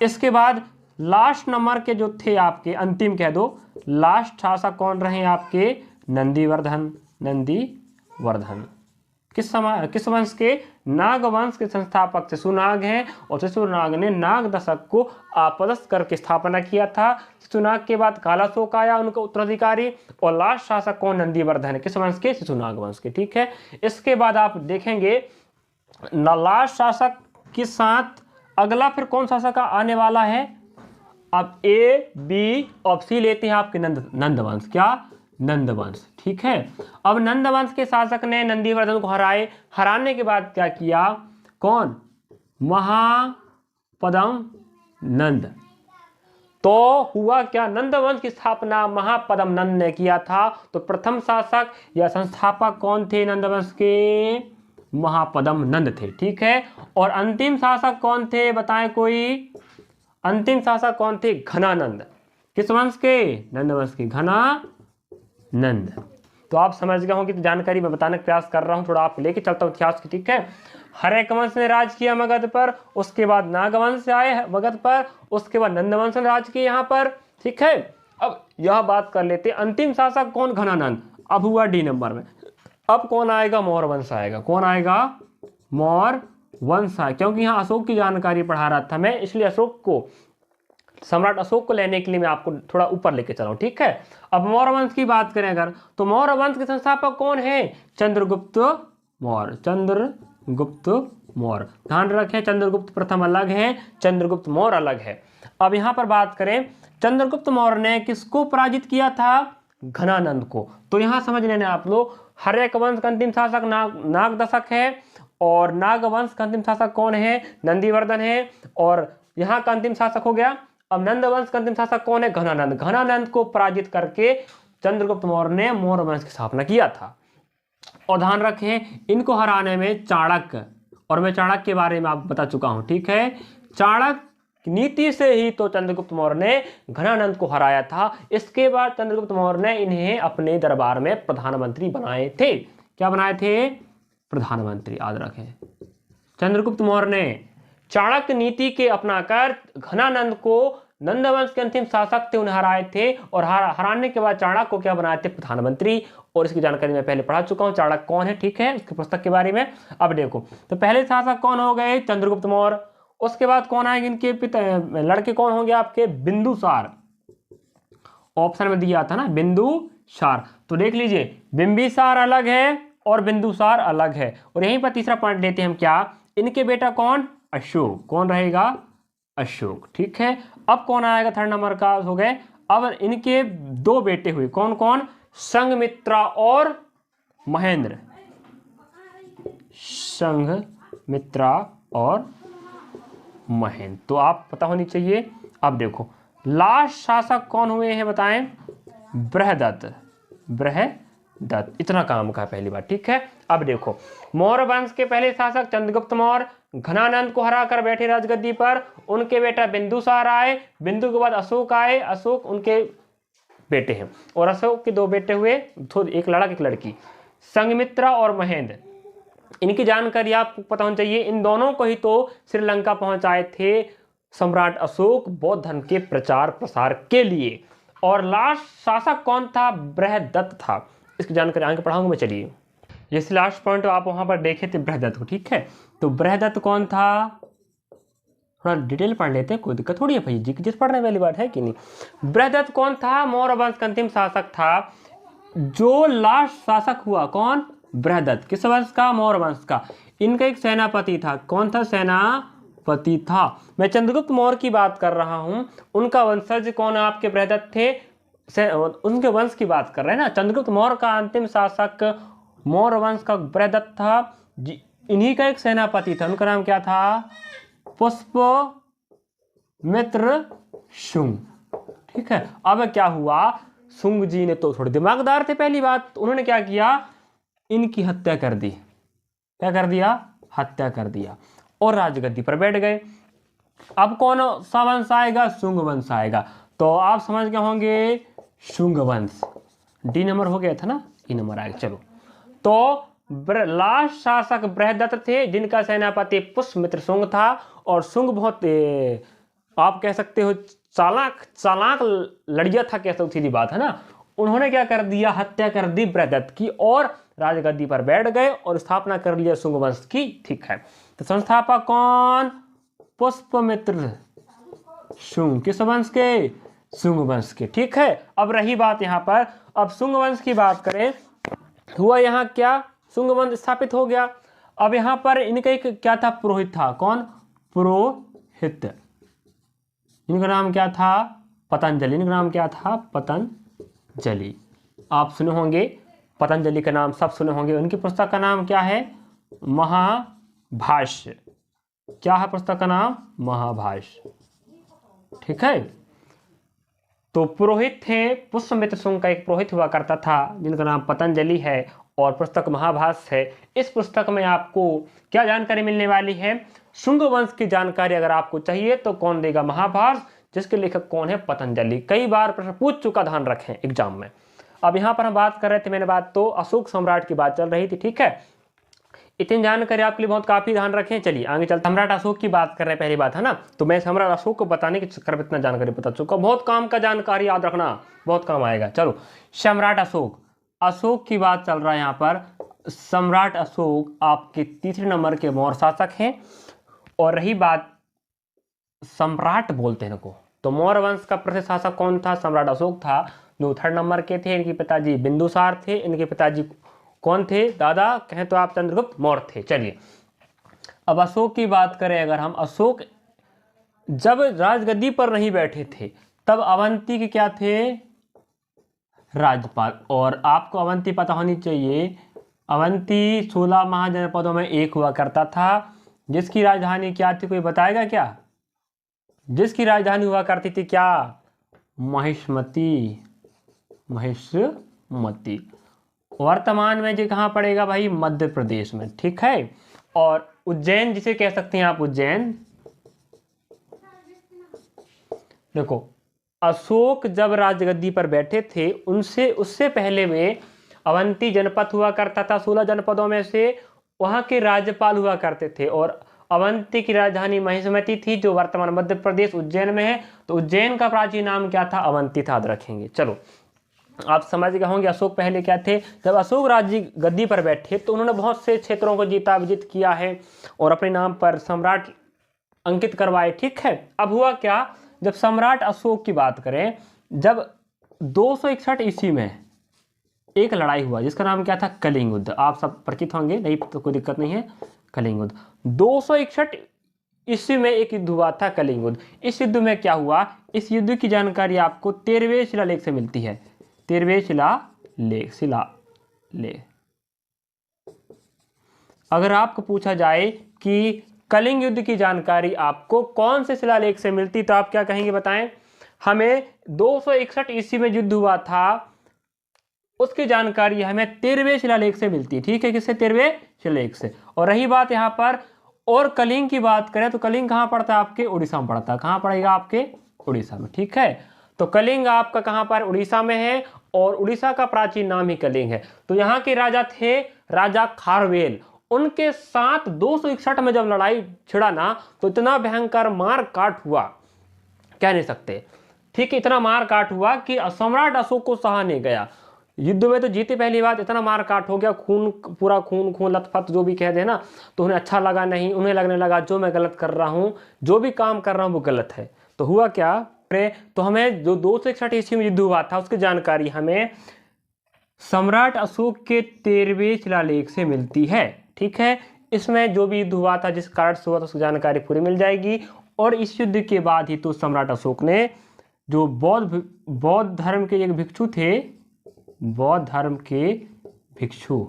इसके बाद लास्ट नंबर के जो थे आपके, अंतिम कह दो, लास्ट शासक कौन रहे आपके? नंदीवर्धन। किस वंश के? नाग वंश के संस्थापक शिशुनाग हैं और शिशुनाग ने नाग दशक को आपदस्थ करके स्थापना किया था। शिशुनाग के बाद कालाशोक आया उनका उत्तराधिकारी, और लास्ट शासक कौन? नंदीवर्धन है। किस वंश के? शिशुनाग वंश के। ठीक है, इसके बाद आप देखेंगे लास्ट शासक के साथ अगला फिर कौन शासक आने वाला है? अब ए बी और सी लेते हैं आपके नंदवंश। क्या? नंदवंश। ठीक है, अब नंदवंश के शासक ने नंदीवर्धन को हराने के बाद क्या किया? कौन? महापद्म नंद। तो हुआ क्या? नंदवंश की स्थापना महापद्म नंद ने किया था। तो प्रथम शासक या संस्थापक कौन थे नंदवंश के? महापद्म नंद थे। ठीक है, और अंतिम शासक कौन थे बताएं कोई? अंतिम शासक कौन थे? घनानंद। किस वंश के? नंदवंश के घनानंद। तो आप समझ गए होंगे, तो जानकारी मैं बताने का प्रयास कर रहा हूं, थोड़ा आप लेके चलता हूं इतिहास की। ठीक है, हर्यक वंश ने राज किया मगध पर, उसके बाद नागवंश आए मगध पर, उसके बाद नंदवंश ने राज किया यहाँ पर। ठीक है, अब यह बात कर लेते अंतिम शासक कौन? घनानंद। अब हुआ डी नंबर में। अब कौन आएगा? मौर्य वंश आएगा। कौन आएगा? मौर्य वंश आए, क्योंकि यहाँ अशोक की जानकारी पढ़ा रहा था मैं, इसलिए अशोक को, सम्राट अशोक को लेने के लिए मैं आपको थोड़ा ऊपर लेके चला हूं। ठीक है, अब मौर्य वंश की बात करें अगर, तो मौर्य वंश के संस्थापक कौन है? चंद्रगुप्त मौर्य। चंद्रगुप्त मौर्य, ध्यान रखें, चंद्रगुप्त प्रथम अलग है, चंद्रगुप्त मौर्य अलग है। अब यहां पर बात करें, चंद्रगुप्त मौर्य ने किसको पराजित किया था? घनानंद को। तो यहां समझ लेना आप लोग, हर्यक वंश का अंतिम शासक नाग दशक है, और नागवंश का अंतिम शासक कौन है? नंदीवर्धन है, और यहाँ का अंतिम शासक हो गया। अब नंदवंश का अंतिम शासक कौन है? घनानंद। घनानंद को पराजित करके चंद्रगुप्त मौर्य ने मौर्य वंश की स्थापना किया था। और ध्यान रखें, इनको हराने में चाणक्य, और मैं चाणक्य के बारे में आपको बता चुका हूं। ठीक है, चाणक्य नीति से ही तो चंद्रगुप्त मौर्य ने घनानंद को हराया था। इसके बाद चंद्रगुप्त मौर्य ने इन्हें अपने दरबार में प्रधानमंत्री बनाए थे। क्या बनाए थे? प्रधानमंत्री। याद रखें, चंद्रगुप्त मौर्य ने चाणक्य नीति के अपनाकर घनानंद को, नंदवंश के अंतिम शासक थे, उन्हें हराए थे, और हराने के बाद चाणक्य को क्या बनाए थे? प्रधानमंत्री। और इसकी जानकारी मैं पहले पढ़ा चुका हूं, चाणक्य कौन है। ठीक है, उसकी पुस्तक के बारे में। अब देखो, तो पहले शासक कौन हो गए? चंद्रगुप्त मौर्य। उसके बाद कौन आएंगे? इनके लड़के कौन होंगे आपके? बिंदुसार। ऑप्शन में दिया था ना बिंदुसार, तो देख लीजिए, बिंबिसार अलग है और बिंदुसार अलग है। और यहीं पर तीसरा पॉइंट लेते हैं हम, क्या? इनके बेटा कौन? अशोक। कौन रहेगा? अशोक। ठीक है, अब कौन आएगा? थर्ड नंबर का हो गए। अब इनके दो बेटे हुए, कौन कौन? संघमित्रा और महेंद्र। संघमित्रा और महेंद्र, तो आप पता होनी चाहिए। अब देखो, लास्ट शासक कौन हुए हैं बताएं? बृहदत्त। बृहदत्त, इतना काम का पहली बार। ठीक है, अब देखो, मौर्य वंश के पहले शासक चंद्रगुप्त मौर्य घनानंद को हराकर बैठे राजगद्दी पर। उनके बेटा बिंदुसार आए, बिंदु के बाद अशोक आए, अशोक उनके बेटे हैं, और अशोक के दो बेटे हुए, एक लड़का एक लड़की, संघमित्रा और महेंद्र। इनकी जानकारी आपको पता होनी चाहिए। इन दोनों को ही तो श्रीलंका पहुंचाए थे सम्राट अशोक बौद्ध धर्म के प्रचार प्रसार के लिए। और लास्ट शासक कौन था? बृहदत्त था। इसकी जानकारी आगे पढ़ाऊंगा मैं। चलिए, जैसे लास्ट पॉइंट आप वहां पर देखे थे बृहदत्त को। ठीक है, तो बृहदत्त कौन था? थोड़ा डिटेल पढ़ लेते हैं, कोई दिक्कत थोड़ी है भाई जी, जिस पढ़ने वाली बात है कि नहीं। बृहदत्त कौन था? मौर्य वंश का अंतिम शासक था। जो लास्ट शासक हुआ कौन? बृहदत्त। किस वंश का? मौर्य वंश का। इनका एक सेनापति था। कौन था? सेनापति था। मैं चंद्रगुप्त मौर्य की बात कर रहा हूं, उनका वंशज कौन आपके? बृहदत्त थे। उनके वंश की बात कर रहे हैं ना। चंद्रगुप्त मौर्य का अंतिम शासक मौर्य वंश का बृहदत्त था। इन्हीं का एक सेनापति था, उनका नाम क्या था? पुष्पमित्र शुंग। ठीक है, अब क्या हुआ? शुंग जी ने तो थोड़े दिमागदार थे, पहली बात उन्होंने क्या किया? इनकी हत्या कर दी। क्या कर दिया? हत्या कर दिया, और राजगद्दी पर बैठ गए। अब कौन सा वंश आएगा? शुंग वंश आएगा। तो आप समझ गए होंगे, शुंग वंश। डी नंबर हो गया था ना, ई नंबर आएगा। चलो, तो लास्ट शासक बृहदत्त थे, जिनका सेनापति पुष्पमित्र शुंग था। और शुंग बहुत आप कह सकते हो चालाक लड़िया था, कह सकते, सीधी बात है ना। उन्होंने क्या कर दिया? हत्या कर दी बृहदत्त की, और राजगद्दी पर बैठ गए और स्थापना कर लिया शुंग वंश की। ठीक है, तो संस्थापक कौन? पुष्पमित्र शुंग। किस वंश के? शुंग वंश के। ठीक है, अब रही बात यहाँ पर, अब शुंग वंश की बात करें, हुआ यहाँ क्या? शुंग वंश स्थापित हो गया। अब यहाँ पर इनका एक क्या था? पुरोहित था। कौन? पुरोहित। इनका नाम क्या था? पतंजलि। इनका नाम क्या था? पतंजलि। आप सुने होंगे पतंजलि का नाम, सब सुने होंगे। उनकी पुस्तक का नाम क्या है? महाभाष्य। क्या है पुस्तक का नाम? महाभाष्य। ठीक है, तो पुरोहित थे। पुष्पमित्र शुंग का एक पुरोहित हुआ करता था जिनका नाम पतंजलि है और पुस्तक महाभाष्य है। इस पुस्तक में आपको क्या जानकारी मिलने वाली है? शुंग वंश की जानकारी अगर आपको चाहिए तो कौन देगा? महाभाष्य, जिसके लेखक कौन है? पतंजलि। कई बार प्रश्न पूछ चुका, ध्यान रखें एग्जाम में। अब यहाँ पर हम बात कर रहे थे, मैंने बात तो अशोक सम्राट की बात चल रही थी। ठीक है, इतनी जानकारी आपके लिए बहुत काफी, ध्यान रखें। चलिए आगे चलते। सम्राट अशोक की बात कर रहे हैं, पहली बात है ना, तो मैं सम्राट अशोक को बताने के चक्कर में इतना जानकारी बता चुका, बहुत काम का जानकारी याद रखना, बहुत काम आएगा। चलो, सम्राट अशोक, अशोक की बात चल रहा है यहाँ पर। सम्राट अशोक आपके तीसरे नंबर के मौर्य शासक हैं। और रही बात, सम्राट बोलते हैं इनको, तो मौर्य वंश का प्रसिद्ध शासक कौन था? सम्राट अशोक था, जो थर्ड नंबर के थे। इनके पिताजी बिंदुसार थे। इनके पिताजी कौन थे? दादा कहें तो आप चंद्रगुप्त मौर्य थे। चलिए, अब अशोक की बात करें अगर हम, अशोक जब राजगद्दी पर नहीं बैठे थे तब अवंती के क्या थे? राज्यपाल। और आपको अवंती पता होनी चाहिए, अवंती 16 महाजनपदों में एक हुआ करता था। जिसकी राजधानी क्या थी? कोई बताएगा क्या? जिसकी राजधानी हुआ करती थी क्या? महिष्मती। महिष्मती। वर्तमान में जी कहाँ पड़ेगा भाई? मध्य प्रदेश में। ठीक है, और उज्जैन जिसे कह सकते हैं आप, उज्जैन। देखो, अशोक जब राजगद्दी पर बैठे थे उससे पहले में अवंती जनपद हुआ करता था। 16 जनपदों में से वहां के राज्यपाल हुआ करते थे। और अवंती की राजधानी महिष्मती थी, जो वर्तमान मध्य प्रदेश उज्जैन में है। तो उज्जैन का प्राचीन नाम क्या था? अवंती था, याद रखेंगे। चलो, आप समझ गए होंगे अशोक पहले क्या थे। जब अशोक राज्य गद्दी पर बैठे तो उन्होंने बहुत से क्षेत्रों को जीता, विजित किया है और अपने नाम पर सम्राट अंकित करवाए। ठीक है, अब हुआ क्या? जब सम्राट अशोक की बात करें, जब 261 ईस्वी में एक लड़ाई हुआ जिसका नाम क्या था? कलिंग युद्ध। आप सब परिचित होंगे, नहीं तो कोई दिक्कत नहीं है। कलिंग युद्ध 261 ईस्वी में एक युद्ध हुआ था, कलिंग युद्ध। इस युद्ध में क्या हुआ? इस युद्ध की जानकारी आपको 13वें शिलालेख से मिलती है। 13वें शिलालेख। अगर आपको पूछा जाए कि कलिंग युद्ध की जानकारी आपको कौन से शिलालेख से मिलती, तो आप क्या कहेंगे? बताएं। हमें 261 ईस्वी में युद्ध हुआ था, उसकी जानकारी हमें 13वें शिलालेख से मिलती है। ठीक है, किससे? 13वें शिलालेख से। और रही बात यहाँ पर, और कलिंग की बात करें तो कलिंग कहाँ पड़ता है? आपके उड़ीसा में पड़ता है। कहाँ पड़ेगा? आपके उड़ीसा में। ठीक है, तो कलिंग आपका कहाँ पर? उड़ीसा में है, और उड़ीसा का प्राचीन नाम ही कलिंग है। तो यहाँ के राजा थे राजा खारवेल। उनके साथ 261 में जब लड़ाई छिड़ा ना, तो इतना भयंकर मार काट हुआ, कह नहीं सकते। ठीक है, इतना मार काट हुआ कि सम्राट अशोक को सहा नहीं गया। युद्ध में तो जीते पहली बात, इतना मार काट हो गया, खून, पूरा खून लथपथ जो भी कह दे ना, तो उन्हें अच्छा लगा नहीं। उन्हें लगने लगा जो मैं गलत कर रहा हूँ, जो भी काम कर रहा हूँ वो गलत है। तो हुआ क्या? तो हमें जो 261 ईस्वी में युद्ध हुआ था उसकी जानकारी हमें सम्राट अशोक के 13वें शिलालेख से मिलती है। ठीक है, इसमें जो भी युद्ध हुआ था, जिस कारण से हुआ था, उसकी जानकारी पूरी मिल जाएगी। और इस युद्ध के बाद ही तो सम्राट अशोक ने जो बौद्ध धर्म के एक भिक्षु थे, बौद्ध धर्म के भिक्षु,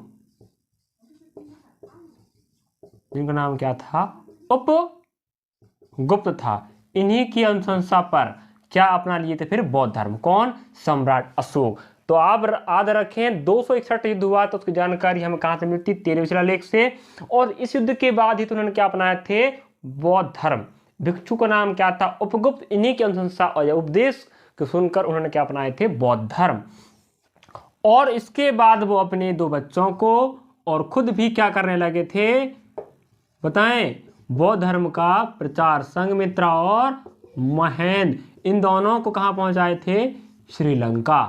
जिनका नाम क्या था? उपगुप्त था। इन्हीं की अनुशंसा पर क्या अपना लिए थे फिर? बौद्ध धर्म। कौन? सम्राट अशोक। तो आप याद रखें, 261 युद्ध हुआ तो उसकी जानकारी हमें कहां से मिलती? 13वें शिलालेख से। और इस युद्ध के बाद ही तो उन्होंने क्या अपनाए थे? बौद्ध धर्म। भिक्षु का नाम क्या था? उपगुप्त। इन्हीं की अनुशंसा और उपदेश को सुनकर उन्होंने क्या अपनाए थे? बौद्ध धर्म। और इसके बाद वो अपने 2 बच्चों को और खुद भी क्या करने लगे थे? बताएं। बौद्ध धर्म का प्रचार संघमित्रा और महेंद्र, इन दोनों को कहां पहुंचाए थे? श्रीलंका।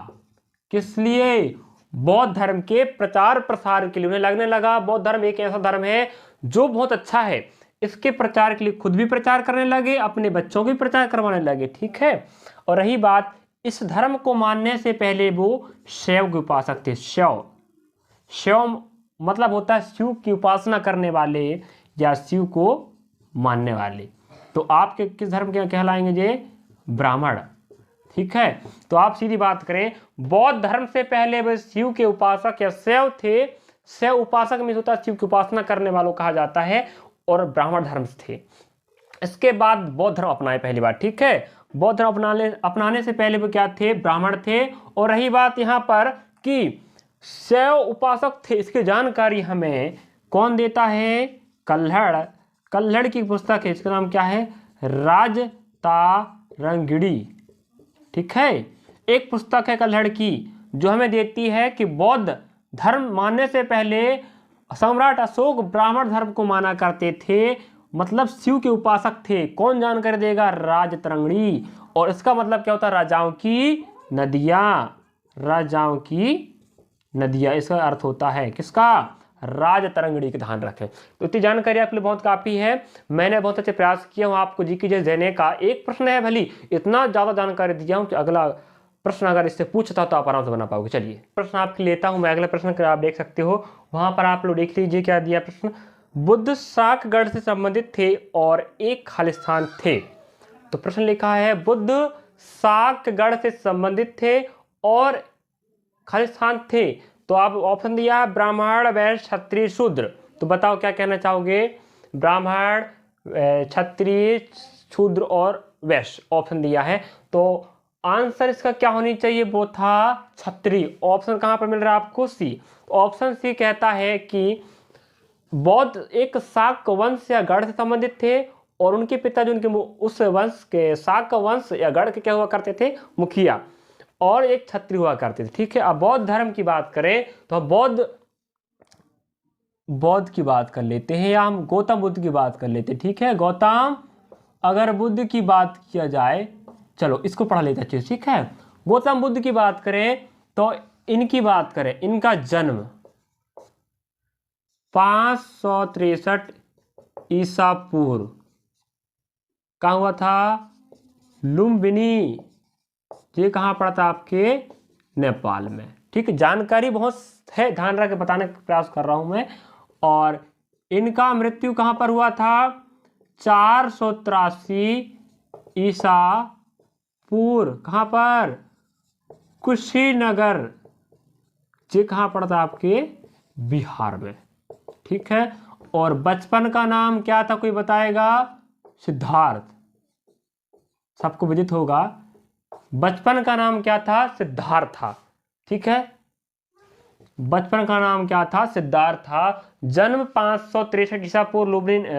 किस लिए? बौद्ध धर्म के प्रचार प्रसार के लिए उन्हें लगने लगा बौद्ध धर्म एक ऐसा धर्म है जो बहुत अच्छा है, इसके प्रचार के लिए खुद भी प्रचार करने लगे, अपने बच्चों को भी प्रचार करवाने लगे। ठीक है। और रही बात, इस धर्म को मानने से पहले वो शैव के उपासक थे। शैव मतलब होता है शिव की उपासना करने वाले या शिव को मानने वाले। तो आपके किस धर्म के कहलाएंगे जे? ब्राह्मण। ठीक है। तो आप सीधी बात करें, बौद्ध धर्म से पहले वे शिव के उपासक या शैव थे। शैव उपासक में होता है शिव की उपासना करने वालों कहा जाता है, और ब्राह्मण धर्म थे। इसके बाद बौद्ध धर्म अपनाए पहली बार। ठीक है। बौद्ध धर्म अपनाने से पहले वो क्या थे? ब्राह्मण थे। और रही बात यहाँ पर कि शैव उपासक थे, इसकी जानकारी हमें कौन देता है? कल्हड़ की पुस्तक है, इसका नाम क्या है? राजतारंगिणी। ठीक है। एक पुस्तक है कल्हड़ की जो हमें देती है कि बौद्ध धर्म मानने से पहले सम्राट अशोक ब्राह्मण धर्म को माना करते थे, मतलब शिव के उपासक थे। कौन जानकारी देगा? राजतरंगिणी। और इसका मतलब क्या होता है? राजाओं की नदियां। इसका अर्थ होता है किसका? राजतरंगिणी का ध्यान रखें। तो इतनी जानकारी आपके लिए बहुत काफी है। मैंने बहुत अच्छे प्रयास किया हूँ आपको जीके जैसे देने का। एक प्रश्न है भली, इतना ज्यादा जानकारी दिया हूँ कि अगला प्रश्न अगर इससे पूछता तो आप आराम से बना पाओगे। चलिए प्रश्न आपके लेता हूँ मैं। अगला प्रश्न आप देख सकते हो, वहां पर आप लोग देख लीजिए क्या दिया प्रश्न। बुद्ध शाकगढ़ से संबंधित थे और एक खालिस्तान थे। तो प्रश्न लिखा है बुद्ध शाकगढ़ से संबंधित थे और खालिस्तान थे। तो आप ऑप्शन दिया है ब्राह्मण, वैश्य, क्षत्रिय, शूद्र। तो बताओ क्या कहना चाहोगे? ब्राह्मण, क्षत्रिय, शूद्र और वैश्य ऑप्शन दिया है। तो आंसर इसका क्या होनी चाहिए? वो था क्षत्रिय। ऑप्शन कहां पर मिल रहा है आपको? सी। ऑप्शन सी कहता है कि बौद्ध एक शाक वंश या गढ़ से संबंधित थे और उनके पिताजी उनके उस वंश के शाक वंश या गढ़ के क्या हुआ करते थे? मुखिया। और एक क्षत्रिय हुआ करते थे। ठीक है। अब बौद्ध धर्म की बात करें तो बौद्ध की बात कर लेते हैं, या हम गौतम बुद्ध की बात कर लेते हैं। ठीक है। गौतम अगर बुद्ध की बात किया जाए, चलो इसको पढ़ा लेते हैं। ठीक है। गौतम बुद्ध की बात करें तो इनकी बात करें, इनका जन्म 563 ईसा पूर्व कहाँ हुआ था? लुम्बिनी। ये कहाँ पड़ा था? आपके नेपाल में। ठीक है। जानकारी बहुत है, ध्यान रख के बताने का प्रयास कर रहा हूं मैं। और इनका मृत्यु कहाँ पर हुआ था? 483 ईसा पूर्व। कहाँ पर? कुशीनगर। ये कहाँ पड़ा था? आपके बिहार में। ठीक है। और बचपन का नाम क्या था? कोई बताएगा? सिद्धार्थ। सबको विदित होगा, बचपन का नाम क्या था? सिद्धार्थ था। ठीक है। बचपन का नाम क्या था? सिद्धार्थ था। जन्म 563 ईसा पूर्व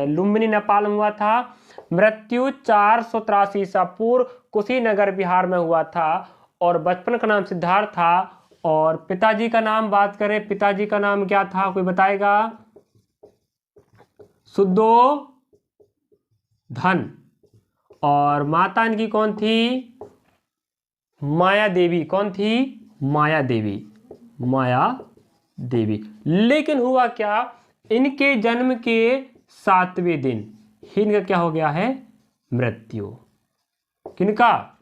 लुम्बिनी नेपाल में हुआ था। मृत्यु 483 ईसा पूर्व कुशीनगर बिहार में हुआ था। और बचपन का नाम सिद्धार्थ था। और पिताजी का नाम बात करें, पिताजी का नाम क्या था? कोई बताएगा? शुद्धोधन। और माता इनकी कौन थी? माया देवी। कौन थी? माया देवी। लेकिन हुआ क्या? इनके जन्म के 7वें दिन ही इनका क्या हो गया है? मृत्यु। किनका?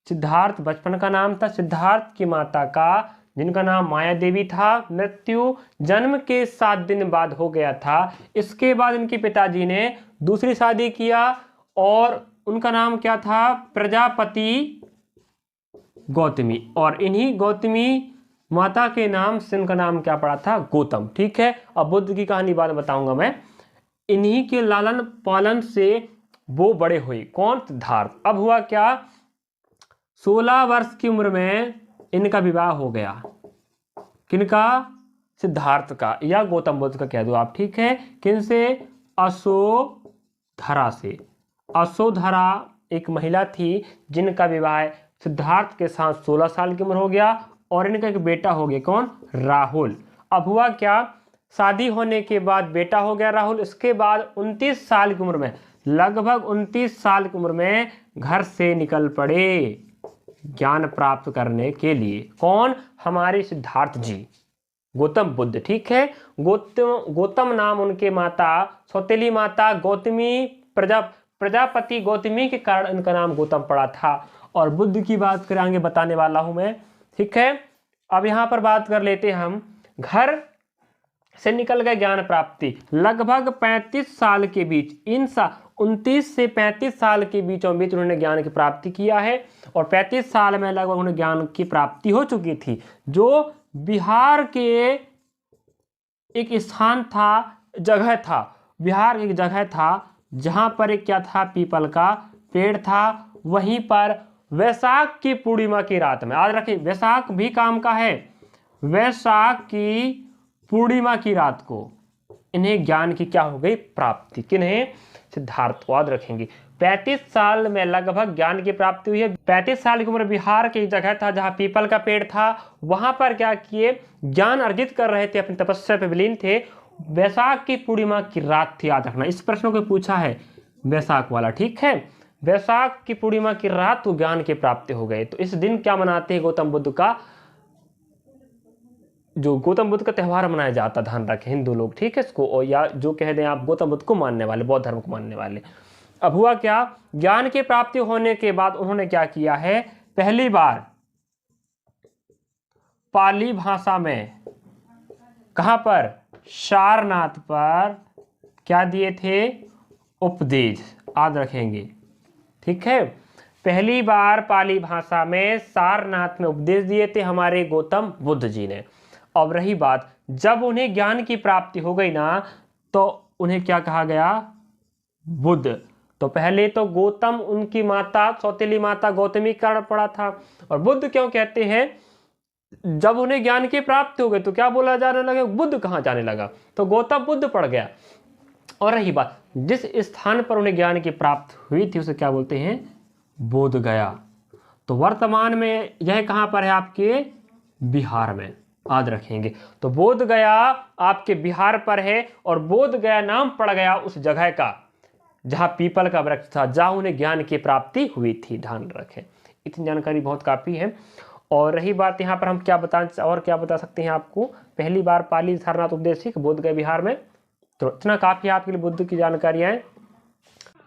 सिद्धार्थ। बचपन का नाम था सिद्धार्थ की माता का, जिनका नाम माया देवी था। मृत्यु जन्म के 7 दिन बाद हो गया था। इसके बाद इनके पिताजी ने दूसरी शादी किया और उनका नाम क्या था? प्रजापति गौतमी। और इन्हीं गौतमी माता के नाम से उनका नाम क्या पड़ा था? गौतम। ठीक है। अब बुद्ध की कहानी बाद बताऊंगा मैं। इन्हीं के लालन पालन से वो बड़े हुए। कौन? सिद्धार्थ। अब हुआ क्या? 16 वर्ष की उम्र में इनका विवाह हो गया। किनका? सिद्धार्थ का या गौतम बुद्ध का कह दो आप। ठीक है। किनसे? अशोधरा से। अशोधरा एक महिला थी जिनका विवाह सिद्धार्थ के साथ 16 साल की उम्र हो गया और इनका एक बेटा हो गया। कौन? राहुल। अब हुआ क्या? शादी होने के बाद बेटा हो गया राहुल। इसके बाद 29 साल की उम्र में, लगभग 29 साल की उम्र में घर से निकल पड़े। ज्ञान प्राप्त करने के लिए। कौन? हमारे सिद्धार्थ जी, गौतम बुद्ध। ठीक है, गौतम नाम उनके माता, सौतेली माता गौतमी, प्रजापति गौतमी के कारण इनका नाम गौतम पड़ा था। और बुद्ध की बात करें आगे बताने वाला हूं मैं। ठीक है, अब यहां पर बात कर लेते हैं हम, घर से निकल गए ज्ञान प्राप्ति। लगभग 35 साल के बीच, 29 से 35 साल के बीचों बीच उन्होंने ज्ञान की प्राप्ति किया है। और 35 साल में लगभग उन्हें ज्ञान की प्राप्ति हो चुकी थी। जो बिहार के एक स्थान था, जगह था, बिहार एक जगह था जहां पर एक क्या था, पीपल का पेड़ था। वहीं पर वैशाख की पूर्णिमा की रात में, याद रखिए वैशाख भी काम का है, वैशाख की पूर्णिमा की रात को इन्हें ज्ञान की क्या हो गई, प्राप्ति। किन्हें? सिद्धार्थ। याद रखेंगे 35 साल में लगभग ज्ञान की प्राप्ति हुई है। 35 साल की उम्र, बिहार की जगह था जहां पीपल का पेड़ था, वहां पर क्या किए, ज्ञान अर्जित कर रहे थे, अपनी तपस्या पे विलीन थे। वैशाख की पूर्णिमा की रात थी, याद रखना, इस प्रश्न को पूछा है वैशाख वाला। ठीक है, वैशाख की पूर्णिमा की रात को ज्ञान की प्राप्ति हो गई। तो इस दिन क्या मनाते हैं, गौतम बुद्ध का, जो गौतम बुद्ध का त्यौहार मनाया जाता, ध्यान रखें हिंदू लोग। ठीक है, इसको, और या जो कह दें आप गौतम बुद्ध को मानने वाले, बौद्ध धर्म को मानने वाले। अब हुआ क्या, ज्ञान की प्राप्ति होने के बाद उन्होंने क्या किया है, पहली बार पाली भाषा में, कहां पर, सारनाथ पर क्या दिए थे, उपदेश। याद रखेंगे। ठीक है, पहली बार पाली भाषा में सारनाथ में उपदेश दिए थे हमारे गौतम बुद्ध जी ने। अब रही बात, जब उन्हें ज्ञान की प्राप्ति हो गई ना, तो उन्हें क्या कहा गया, बुद्ध। तो पहले तो गौतम उनकी माता, सौतेली माता गौतमी कारण पड़ा था। और बुद्ध क्यों कहते हैं, जब उन्हें ज्ञान की प्राप्ति हो गई तो क्या बोला जाने लगा, बुद्ध कहाँ जाने लगा, तो गौतम बुद्ध पड़ गया। और रही बात, जिस स्थान पर उन्हें ज्ञान की प्राप्ति हुई थी उसे क्या बोलते हैं, बोध गया। तो वर्तमान में यह कहां पर है, आपके बिहार में। याद रखेंगे, तो बोध गया आपके बिहार पर है। और बोध गया नाम पड़ गया उस जगह का जहां पीपल का वृक्ष था, जहां उन्हें ज्ञान की प्राप्ति हुई थी। ध्यान रखें, इतनी जानकारी बहुत काफी है। और रही बात यहाँ पर हम क्या बता सकते हैं आपको, पहली बार पाली सारनाथ उपदेश बोध गया बिहार में। तो इतना काफी है आपके लिए बुद्ध की जानकारियां।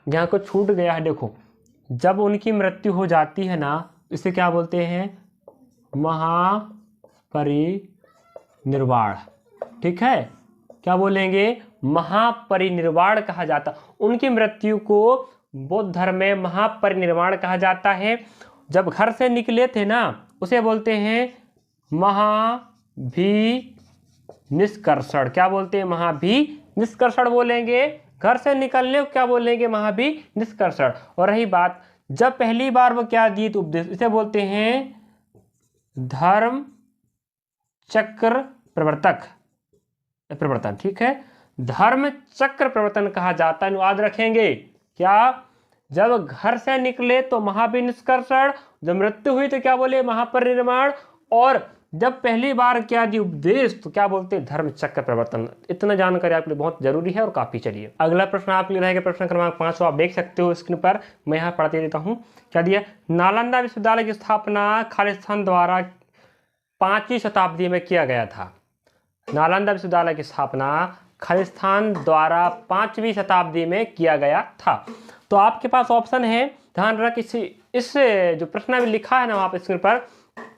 यहाँ को छूट गया है, देखो, जब उनकी मृत्यु हो जाती है ना, इसे क्या बोलते हैं, महापरिनिर्वाण। ठीक है, क्या बोलेंगे, महापरिनिर्वाण कहा जाता। उनकी मृत्यु को बौद्ध धर्म में महापरिनिर्वाण कहा जाता है। जब घर से निकले थे ना, उसे बोलते हैं महाभिनिष्कर्षण। क्या बोलते हैं, महाभिनिष्कर्षण बोलेंगे। घर से निकलने को क्या बोलेंगे, महाभिनिष्कर्षण। और रही बात, जब पहली बार वो क्या दिए तो उपदेश, इसे बोलते हैं धर्म चक्र प्रवर्तन। ठीक है, धर्म चक्र प्रवर्तन कहा जाता है। याद रखेंगे, क्या, जब घर से निकले तो महाभिनिष्कर्षण, जब मृत्यु हुई तो क्या बोले, महापरिनिर्वाण। और जब पहली बार क्या दी उपदेश तो क्या बोलते हैं, धर्म चक्र प्रवर्तन। इतना जानकारी आपके लिए बहुत जरूरी है और काफी। चलिए अगला प्रश्न आपके लिए रहेगा, प्रश्न क्रमांक 5, आप देख सकते हो स्क्रीन पर, मैं यहाँ पढ़ते देता हूँ। क्या दिया, नालंदा विश्वविद्यालय की स्थापना खालिस्तान द्वारा 5वीं शताब्दी में किया गया था। नालंदा विश्वविद्यालय की स्थापना खालिस्तान द्वारा 5वीं शताब्दी में किया गया था। तो आपके पास ऑप्शन है, ध्यान रख, इस जो प्रश्न भी लिखा है ना वहाँ पे स्क्रीन पर,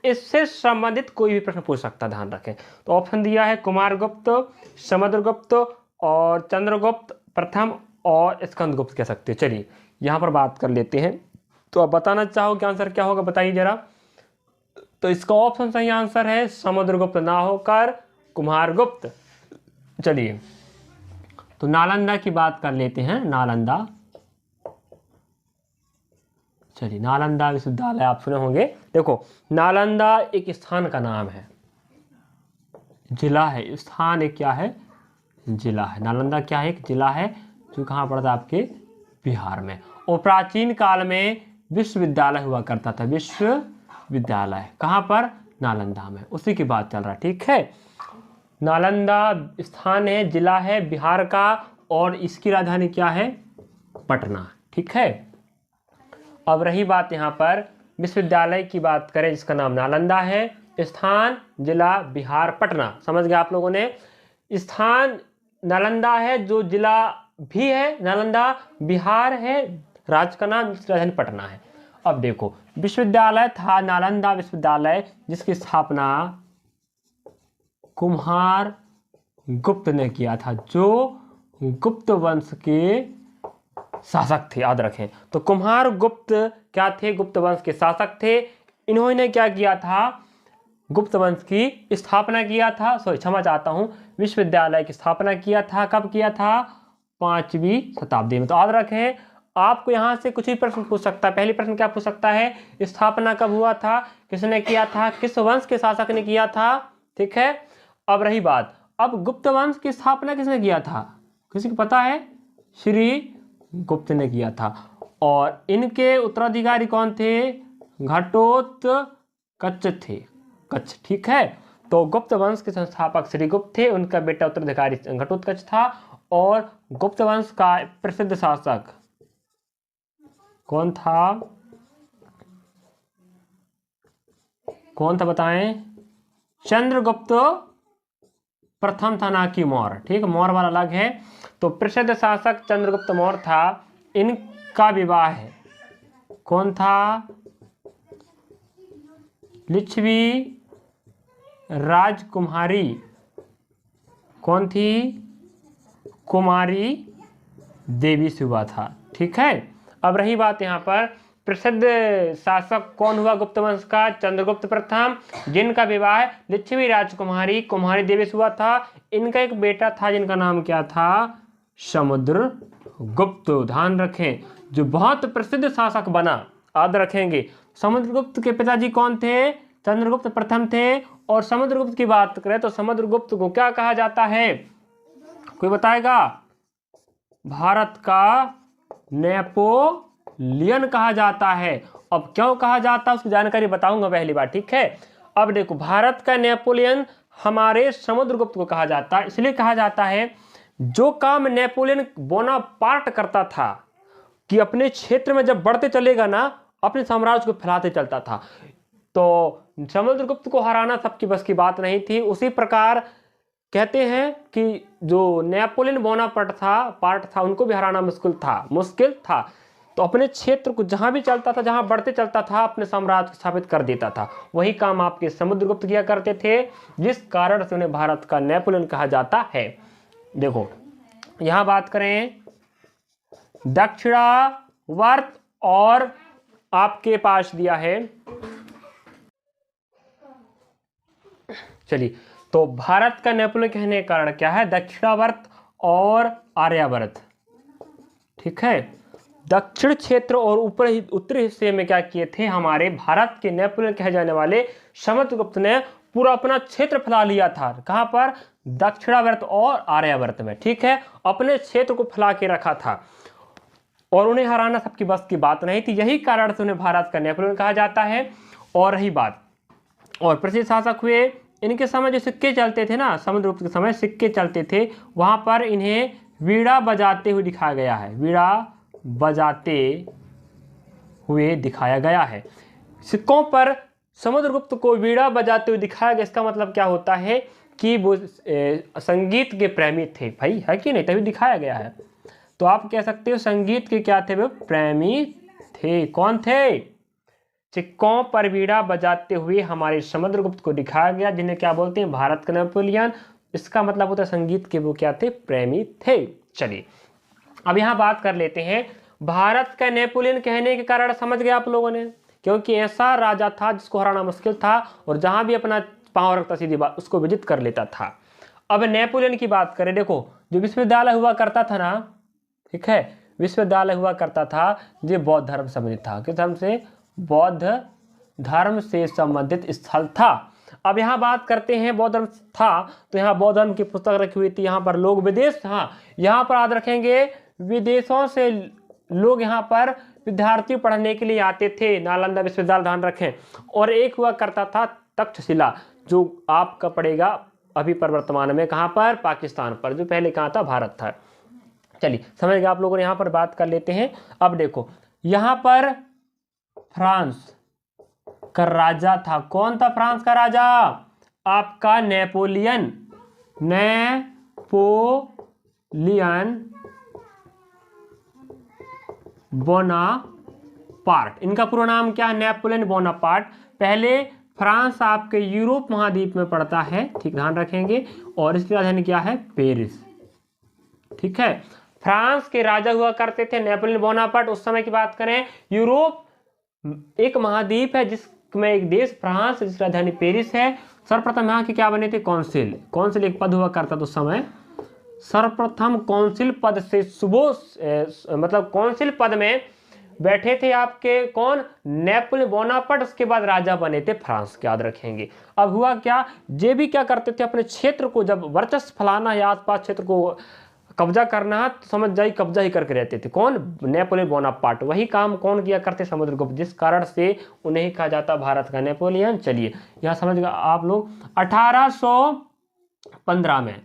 इससे संबंधित कोई भी प्रश्न पूछ सकता है, ध्यान रखें। तो ऑप्शन दिया है कुमारगुप्त, समुद्रगुप्त और चंद्रगुप्त प्रथम और स्कंदगुप्त कह सकते हैं। चलिए यहाँ पर बात कर लेते हैं। तो आप बताना चाहो कि आंसर क्या होगा, बताइए जरा। तो इसका ऑप्शन सही आंसर है समुद्रगुप्त ना होकर कुमारगुप्त। चलिए तो नालंदा की बात कर लेते हैं। नालंदा, चलिए नालंदा विश्वविद्यालय आप सुने होंगे। देखो, नालंदा एक स्थान का नाम है, जिला है। स्थान एक क्या है, जिला है। नालंदा क्या है, एक जिला है जो कहाँ पड़ता है, आपके बिहार में। और प्राचीन काल में विश्वविद्यालय हुआ करता था। विश्वविद्यालय कहाँ पर, नालंदा में, उसी की बात चल रहा है। ठीक है, नालंदा स्थान है, जिला है बिहार का, और इसकी राजधानी क्या है, पटना। ठीक है, अब रही बात यहाँ पर विश्वविद्यालय की बात करें जिसका नाम नालंदा है, स्थान जिला बिहार पटना। समझ गए आप लोगों ने, स्थान नालंदा है, जो जिला भी है नालंदा, बिहार है, राज्य का नाम राजधानी पटना है। अब देखो विश्वविद्यालय था नालंदा विश्वविद्यालय, जिसकी स्थापना कुम्हार गुप्त ने किया था, जो गुप्त वंश के शासक थे, याद रखें। तो कुम्हार गुप्त क्या थे? गुप्त वंश के शासक थे। इन्होंने क्या किया था? गुप्त वंश की स्थापना किया था, क्षमा चाहता हूं, विश्वविद्यालय की स्थापना किया था। कब किया था? 5वीं शताब्दी में। तो याद रखें, आपको यहां से कुछ भी प्रश्न पूछ सकता है। पहली प्रश्न क्या पूछ सकता है? स्थापना कब हुआ था, किसने किया था, किस वंश के शासक ने किया था। ठीक है, अब रही बात, अब गुप्त वंश की स्थापना किसने किया था? किसी को पता है? श्री गुप्त ने किया था। और इनके उत्तराधिकारी कौन थे? घटोत्कच थे, कच्छ। ठीक है, तो गुप्त वंश के संस्थापक श्री गुप्त थे, उनका बेटा उत्तराधिकारी घटोत्कच था। और गुप्त वंश का प्रसिद्ध शासक कौन था? कौन था बताएं? चंद्रगुप्त प्रथम था, ना कि मौर्य। ठीक है, मौर्य वाला अलग है। तो प्रसिद्ध शासक चंद्रगुप्त मौर्य था। इनका विवाह है, कौन था? लिच्छवी राजकुमारी, कौन थी? कुमारी देवी से हुआ था। ठीक है, अब रही बात यहाँ पर, प्रसिद्ध शासक कौन हुआ गुप्त वंश का? चंद्रगुप्त प्रथम, जिनका विवाह लिच्छवी राजकुमारी कुमारी देवी से हुआ था। इनका एक बेटा था जिनका नाम क्या था? समुद्रगुप्त। ध्यान रखें, जो बहुत प्रसिद्ध शासक बना, याद रखेंगे। समुद्रगुप्त के पिताजी कौन थे? चंद्रगुप्त प्रथम थे। और समुद्रगुप्त की बात करें तो समुद्रगुप्त को क्या कहा जाता है? कोई बताएगा? भारत का नेपोलियन कहा जाता है। अब क्यों कहा जाता है उसकी जानकारी बताऊंगा पहली बार। ठीक है, अब देखो, भारत का नेपोलियन हमारे समुद्रगुप्त को कहा जाता है। इसलिए कहा जाता है, जो काम नेपोलियन बोनापार्ट करता था कि अपने क्षेत्र में जब बढ़ते चलेगा ना, अपने साम्राज्य को फैलाते चलता था, तो समुद्रगुप्त को हराना सबकी बस की बात नहीं थी। उसी प्रकार कहते हैं कि जो नेपोलियन बोनापार्ट था, उनको भी हराना मुश्किल था। तो अपने क्षेत्र को जहां भी चलता था, जहां बढ़ते चलता था, अपने साम्राज्य को स्थापित कर देता था। वही काम आपके समुद्रगुप्त किया करते थे, जिस कारण से उन्हें भारत का नेपोलियन कहा जाता है। देखो यहां बात करें दक्षिणावर्त, और आपके पास दिया है, चलिए, तो भारत का नेपोलियन कहने का कारण क्या है? दक्षिणावर्त और आर्यावर्त। ठीक है, दक्षिण क्षेत्र और उत्तरी हिस्से में क्या किए थे? हमारे भारत के नेपोलियन कहे जाने वाले समुद्रगुप्त ने पूरा अपना क्षेत्र फैला लिया था। कहां पर? दक्षिणावर्त और आर्यावर्त में। ठीक है, अपने क्षेत्र को फैला के रखा था, और उन्हें हराना सबकी बस की बात नहीं थी। यही कारण से उन्हें भारत का नेपोलियन कहा जाता है। और रही बात, और प्रसिद्ध शासक हुए, इनके समय जो सिक्के चलते थे ना, समुद्रगुप्त के समय सिक्के चलते थे, वहां पर इन्हें वीणा बजाते हुए दिखाया गया है। वीणा बजाते हुए दिखाया गया है। सिक्कों पर समुद्रगुप्त को वीणा बजाते हुए दिखाया गया। इसका मतलब क्या होता है? कि वो संगीत के प्रेमी थे भाई, है कि नहीं? तभी दिखाया गया है। तो आप कह सकते हो संगीत के क्या थे? वो प्रेमी थे। कौन थे? सिक्कों पर वीणा बजाते हुए हमारे समुद्रगुप्त को दिखाया गया, जिन्हें क्या बोलते हैं? भारत का नेपोलियन। इसका मतलब होता है संगीत के वो क्या थे? प्रेमी थे। चलिए, अब यहाँ बात कर लेते हैं, भारत का नेपोलियन कहने के कारण समझ गए आप लोगों ने, क्योंकि ऐसा राजा था जिसको हराना मुश्किल था, और जहां भी अपना पांव रखता सीधी बात उसको विजित कर लेता था। अब नेपोलियन की बात करें, देखो जो विश्वविद्यालय हुआ करता था ना, ठीक है, विश्वविद्यालय हुआ करता था, जो बौद्ध धर्म संबंधित था। किस धर्म से? बौद्ध धर्म से संबंधित स्थल था। अब यहाँ बात करते हैं बौद्ध धर्म था, तो यहाँ बौद्ध धर्म की पुस्तक रखी हुई थी। यहाँ पर लोग विदेश, हाँ यहाँ पर याद रखेंगे, विदेशों से लोग यहाँ पर विद्यार्थी पढ़ने के लिए आते थे। नालंदा विश्वविद्यालय, ध्यान रखें। और एक हुआ करता था तक्षशिला, जो आपका पड़ेगा अभी पर वर्तमान में कहाँ पर? पाकिस्तान पर, जो पहले कहाँ था? भारत था। चलिए समझ गए आप लोगों ने। यहाँ पर बात कर लेते हैं। अब देखो यहाँ पर फ्रांस, का राजा था। कौन था फ्रांस का राजा? आपका नेपोलियन बोनापार्ट। इनका पूरा नाम क्या है? Napoleon Bonaparte. पहले फ्रांस आपके यूरोप महाद्वीप में पड़ता है, ठीक, ध्यान रखेंगे। और इसकी राजधानी क्या है? पेरिस। ठीक है, फ्रांस के राजा हुआ करते थे नेपोलियन बोनापार्ट। उस समय की बात करें, यूरोप एक महाद्वीप है जिसमें एक देश फ्रांस, जिसकी राजधानी पेरिस है। सर्वप्रथम यहाँ के क्या बने थे? कौंसिल। कौंसिल एक पद हुआ करता था उस समय। सर्वप्रथम कौंसिल पद से मतलब कौंसिल पद में बैठे थे आपके कौन? Napoleon Bonaparte. उसके बाद राजा बने थे फ्रांस के, याद रखेंगे। अब हुआ क्या, जे भी क्या करते थे, अपने क्षेत्र को जब वर्चस्व फैलाना है, आसपास क्षेत्र को कब्जा करना है, तो समझ जाइए कब्जा ही करके रहते थे। कौन? Napoleon Bonaparte. वही काम कौन किया करते? समुद्रगुप्त, जिस कारण से उन्हें ही कहा जाता भारत का नेपोलियन। चलिए यहाँ समझ गए आप लोग। 1815 में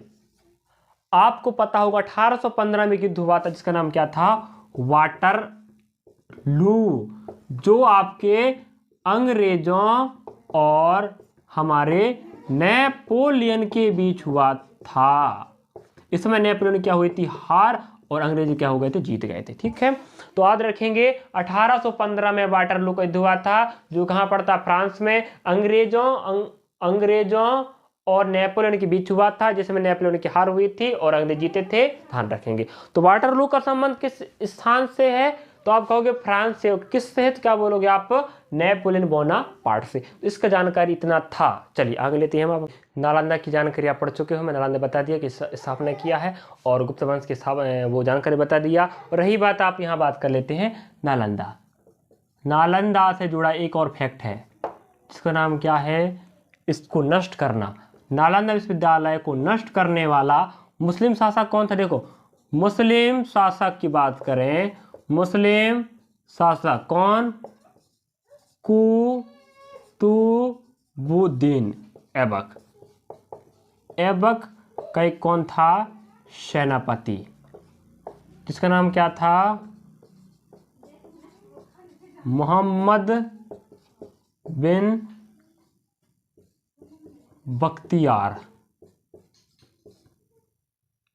आपको पता होगा, 1815 में युद्ध हुआ था जिसका नाम क्या था? वाटरलू, जो आपके अंग्रेजों और हमारे नेपोलियन के बीच हुआ था। इस समय नेपोलियन क्या हुई थी? हार, और अंग्रेज क्या हो गए थे? जीत गए थे। ठीक है, तो याद रखेंगे 1815 में वाटरलू का युद्ध हुआ था, जो कहां पड़ता? फ्रांस में। अंग्रेजों और नेपोलियन के बीच हुआ था, जिसमें नेपोलियन की हार हुई थी और अंग्रेज जीते थे, ध्यान रखेंगे। तो वाटरलू का संबंध किस स्थान से है? तो आप कहोगे फ्रांस से। किससे है? तो क्या बोलोगे आप? नेपोलियन बोनापार्ट से। इसका जानकारी इतना था। चलिए आगे लेते हैं हम। आप नालंदा की जानकारी आप पढ़ चुके हो, मैं नालंदा बता दिया कि स्थापना किया है, और गुप्त वंश की वो जानकारी बता दिया। और रही बात, आप यहाँ बात कर लेते हैं नालंदा। नालंदा से जुड़ा एक और फैक्ट है, जिसका नाम क्या है? इसको नष्ट करना। नालंदा विश्वविद्यालय को नष्ट करने वाला मुस्लिम शासक कौन था? देखो, मुस्लिम शासक की बात करें, मुस्लिम शासक कौन? कुतुबुद्दीन ऐबक। ऐबक का एक कौन था? सेनापति, जिसका नाम क्या था? मोहम्मद बिन बख्तियार।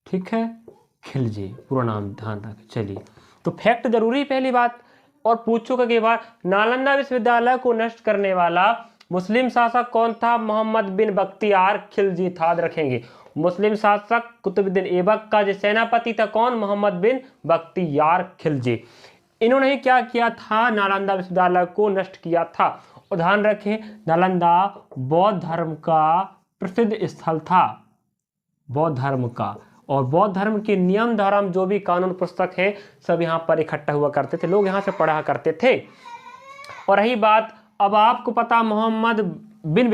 ठीक है, खिलजी पूरा नाम, ध्यान रखें। चलिए, तो फैक्ट जरूरी पहली बात। और पूछोगे कि बार नालंदा विश्वविद्यालय को नष्ट करने वाला मुस्लिम शासक कौन था? मोहम्मद बिन बख्तियार खिलजी था, याद रखेंगे। मुस्लिम शासक कुतुबुद्दीन ऐबक का जो सेनापति था कौन? मोहम्मद बिन बख्तियार खिलजी। इन्होंने ही क्या किया था? नालंदा विश्वविद्यालय को नष्ट किया था। और ध्यान रखें, नालंदा बौद्ध धर्म का प्रसिद्ध स्थल था, बौद्ध धर्म का। और बौद्ध धर्म के नियम धर्म जो भी कानून पुस्तक है, सब यहाँ पर इकट्ठा हुआ करते थे, लोग यहाँ से पढ़ा करते थे। और रही बात, अब आपको पता मोहम्मद बिन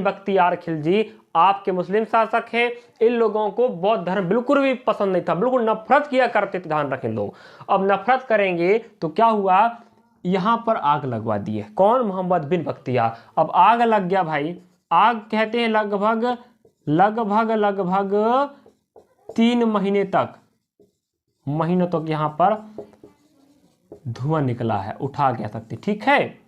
बख्तियार खिलजी आपके मुस्लिम शासक हैं। इन लोगों को बौद्ध धर्म बिल्कुल भी पसंद नहीं था, बिल्कुल नफरत किया करते थे, ध्यान रखें लोग। अब नफरत करेंगे तो क्या हुआ? यहाँ पर आग लगवा दी है। कौन? मोहम्मद बिन बख्तियार। अब आग लग गया भाई। आग कहते हैं लगभग 3 महीनों तक यहाँ पर धुआं निकला है, उठा कह सकते। ठीक है,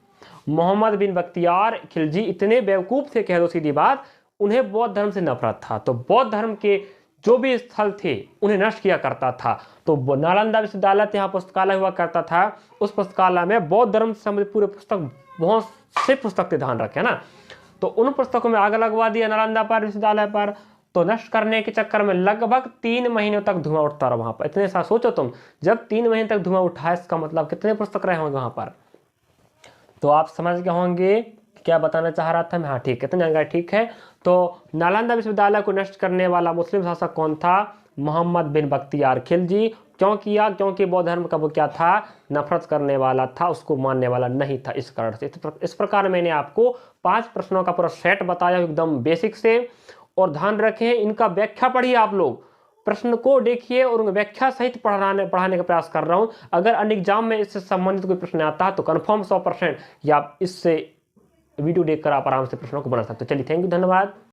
मोहम्मद बिन बख्तियार खिलजी इतने बेवकूफ थे, कह दो सीधी बात, उन्हें बौद्ध धर्म से नफरत था। तो बौद्ध धर्म के जो भी स्थल थे उन्हें नष्ट किया करता था। तो नालंदा विश्वविद्यालय यहाँ पुस्तकालय हुआ करता था। उस पुस्तकालय में बौद्ध धर्म से संबंधित पूरे पुस्तक, बहुत से पुस्तक थे, ध्यान रखें ना। तो उन पुस्तकों में आग लगवा दिया नालंदा पर, विश्वविद्यालय पर। तो नष्ट करने के चक्कर में लगभग 3 महीनों तक धुआं उठता रहा वहां पर। इतने सा सोचो तुम, जब 3 महीने तक धुआं उठा, इसका मतलब कितने पुस्तक रहे होंगे वहां पर। तो आप समझ गए होंगे क्या बताना चाह रहा था मैं। हाँ ठीक, कितने जानकारी ठीक है। तो नालंदा विश्वविद्यालय को नष्ट करने वाला मुस्लिम शासक कौन था? मोहम्मद बिन बख्तियार खिलजी। क्यों किया? क्योंकि बौद्ध धर्म का वो क्या था? नफरत करने वाला था, उसको मानने वाला नहीं था, इस कारण से। इस प्रकार मैंने आपको 5 प्रश्नों का पूरा सेट बताया एकदम बेसिक से। और ध्यान रखें, इनका व्याख्या पढ़िए आप लोग, प्रश्न को देखिए और व्याख्या सहित पढ़ाने का प्रयास कर रहा हूं। अगर अन्य एग्जाम में इससे संबंधित कोई प्रश्न आता है तो कंफर्म 100% या इससे वीडियो देखकर आप आराम से प्रश्नों को बना सकते हो। चलिए, थैंक यू, धन्यवाद।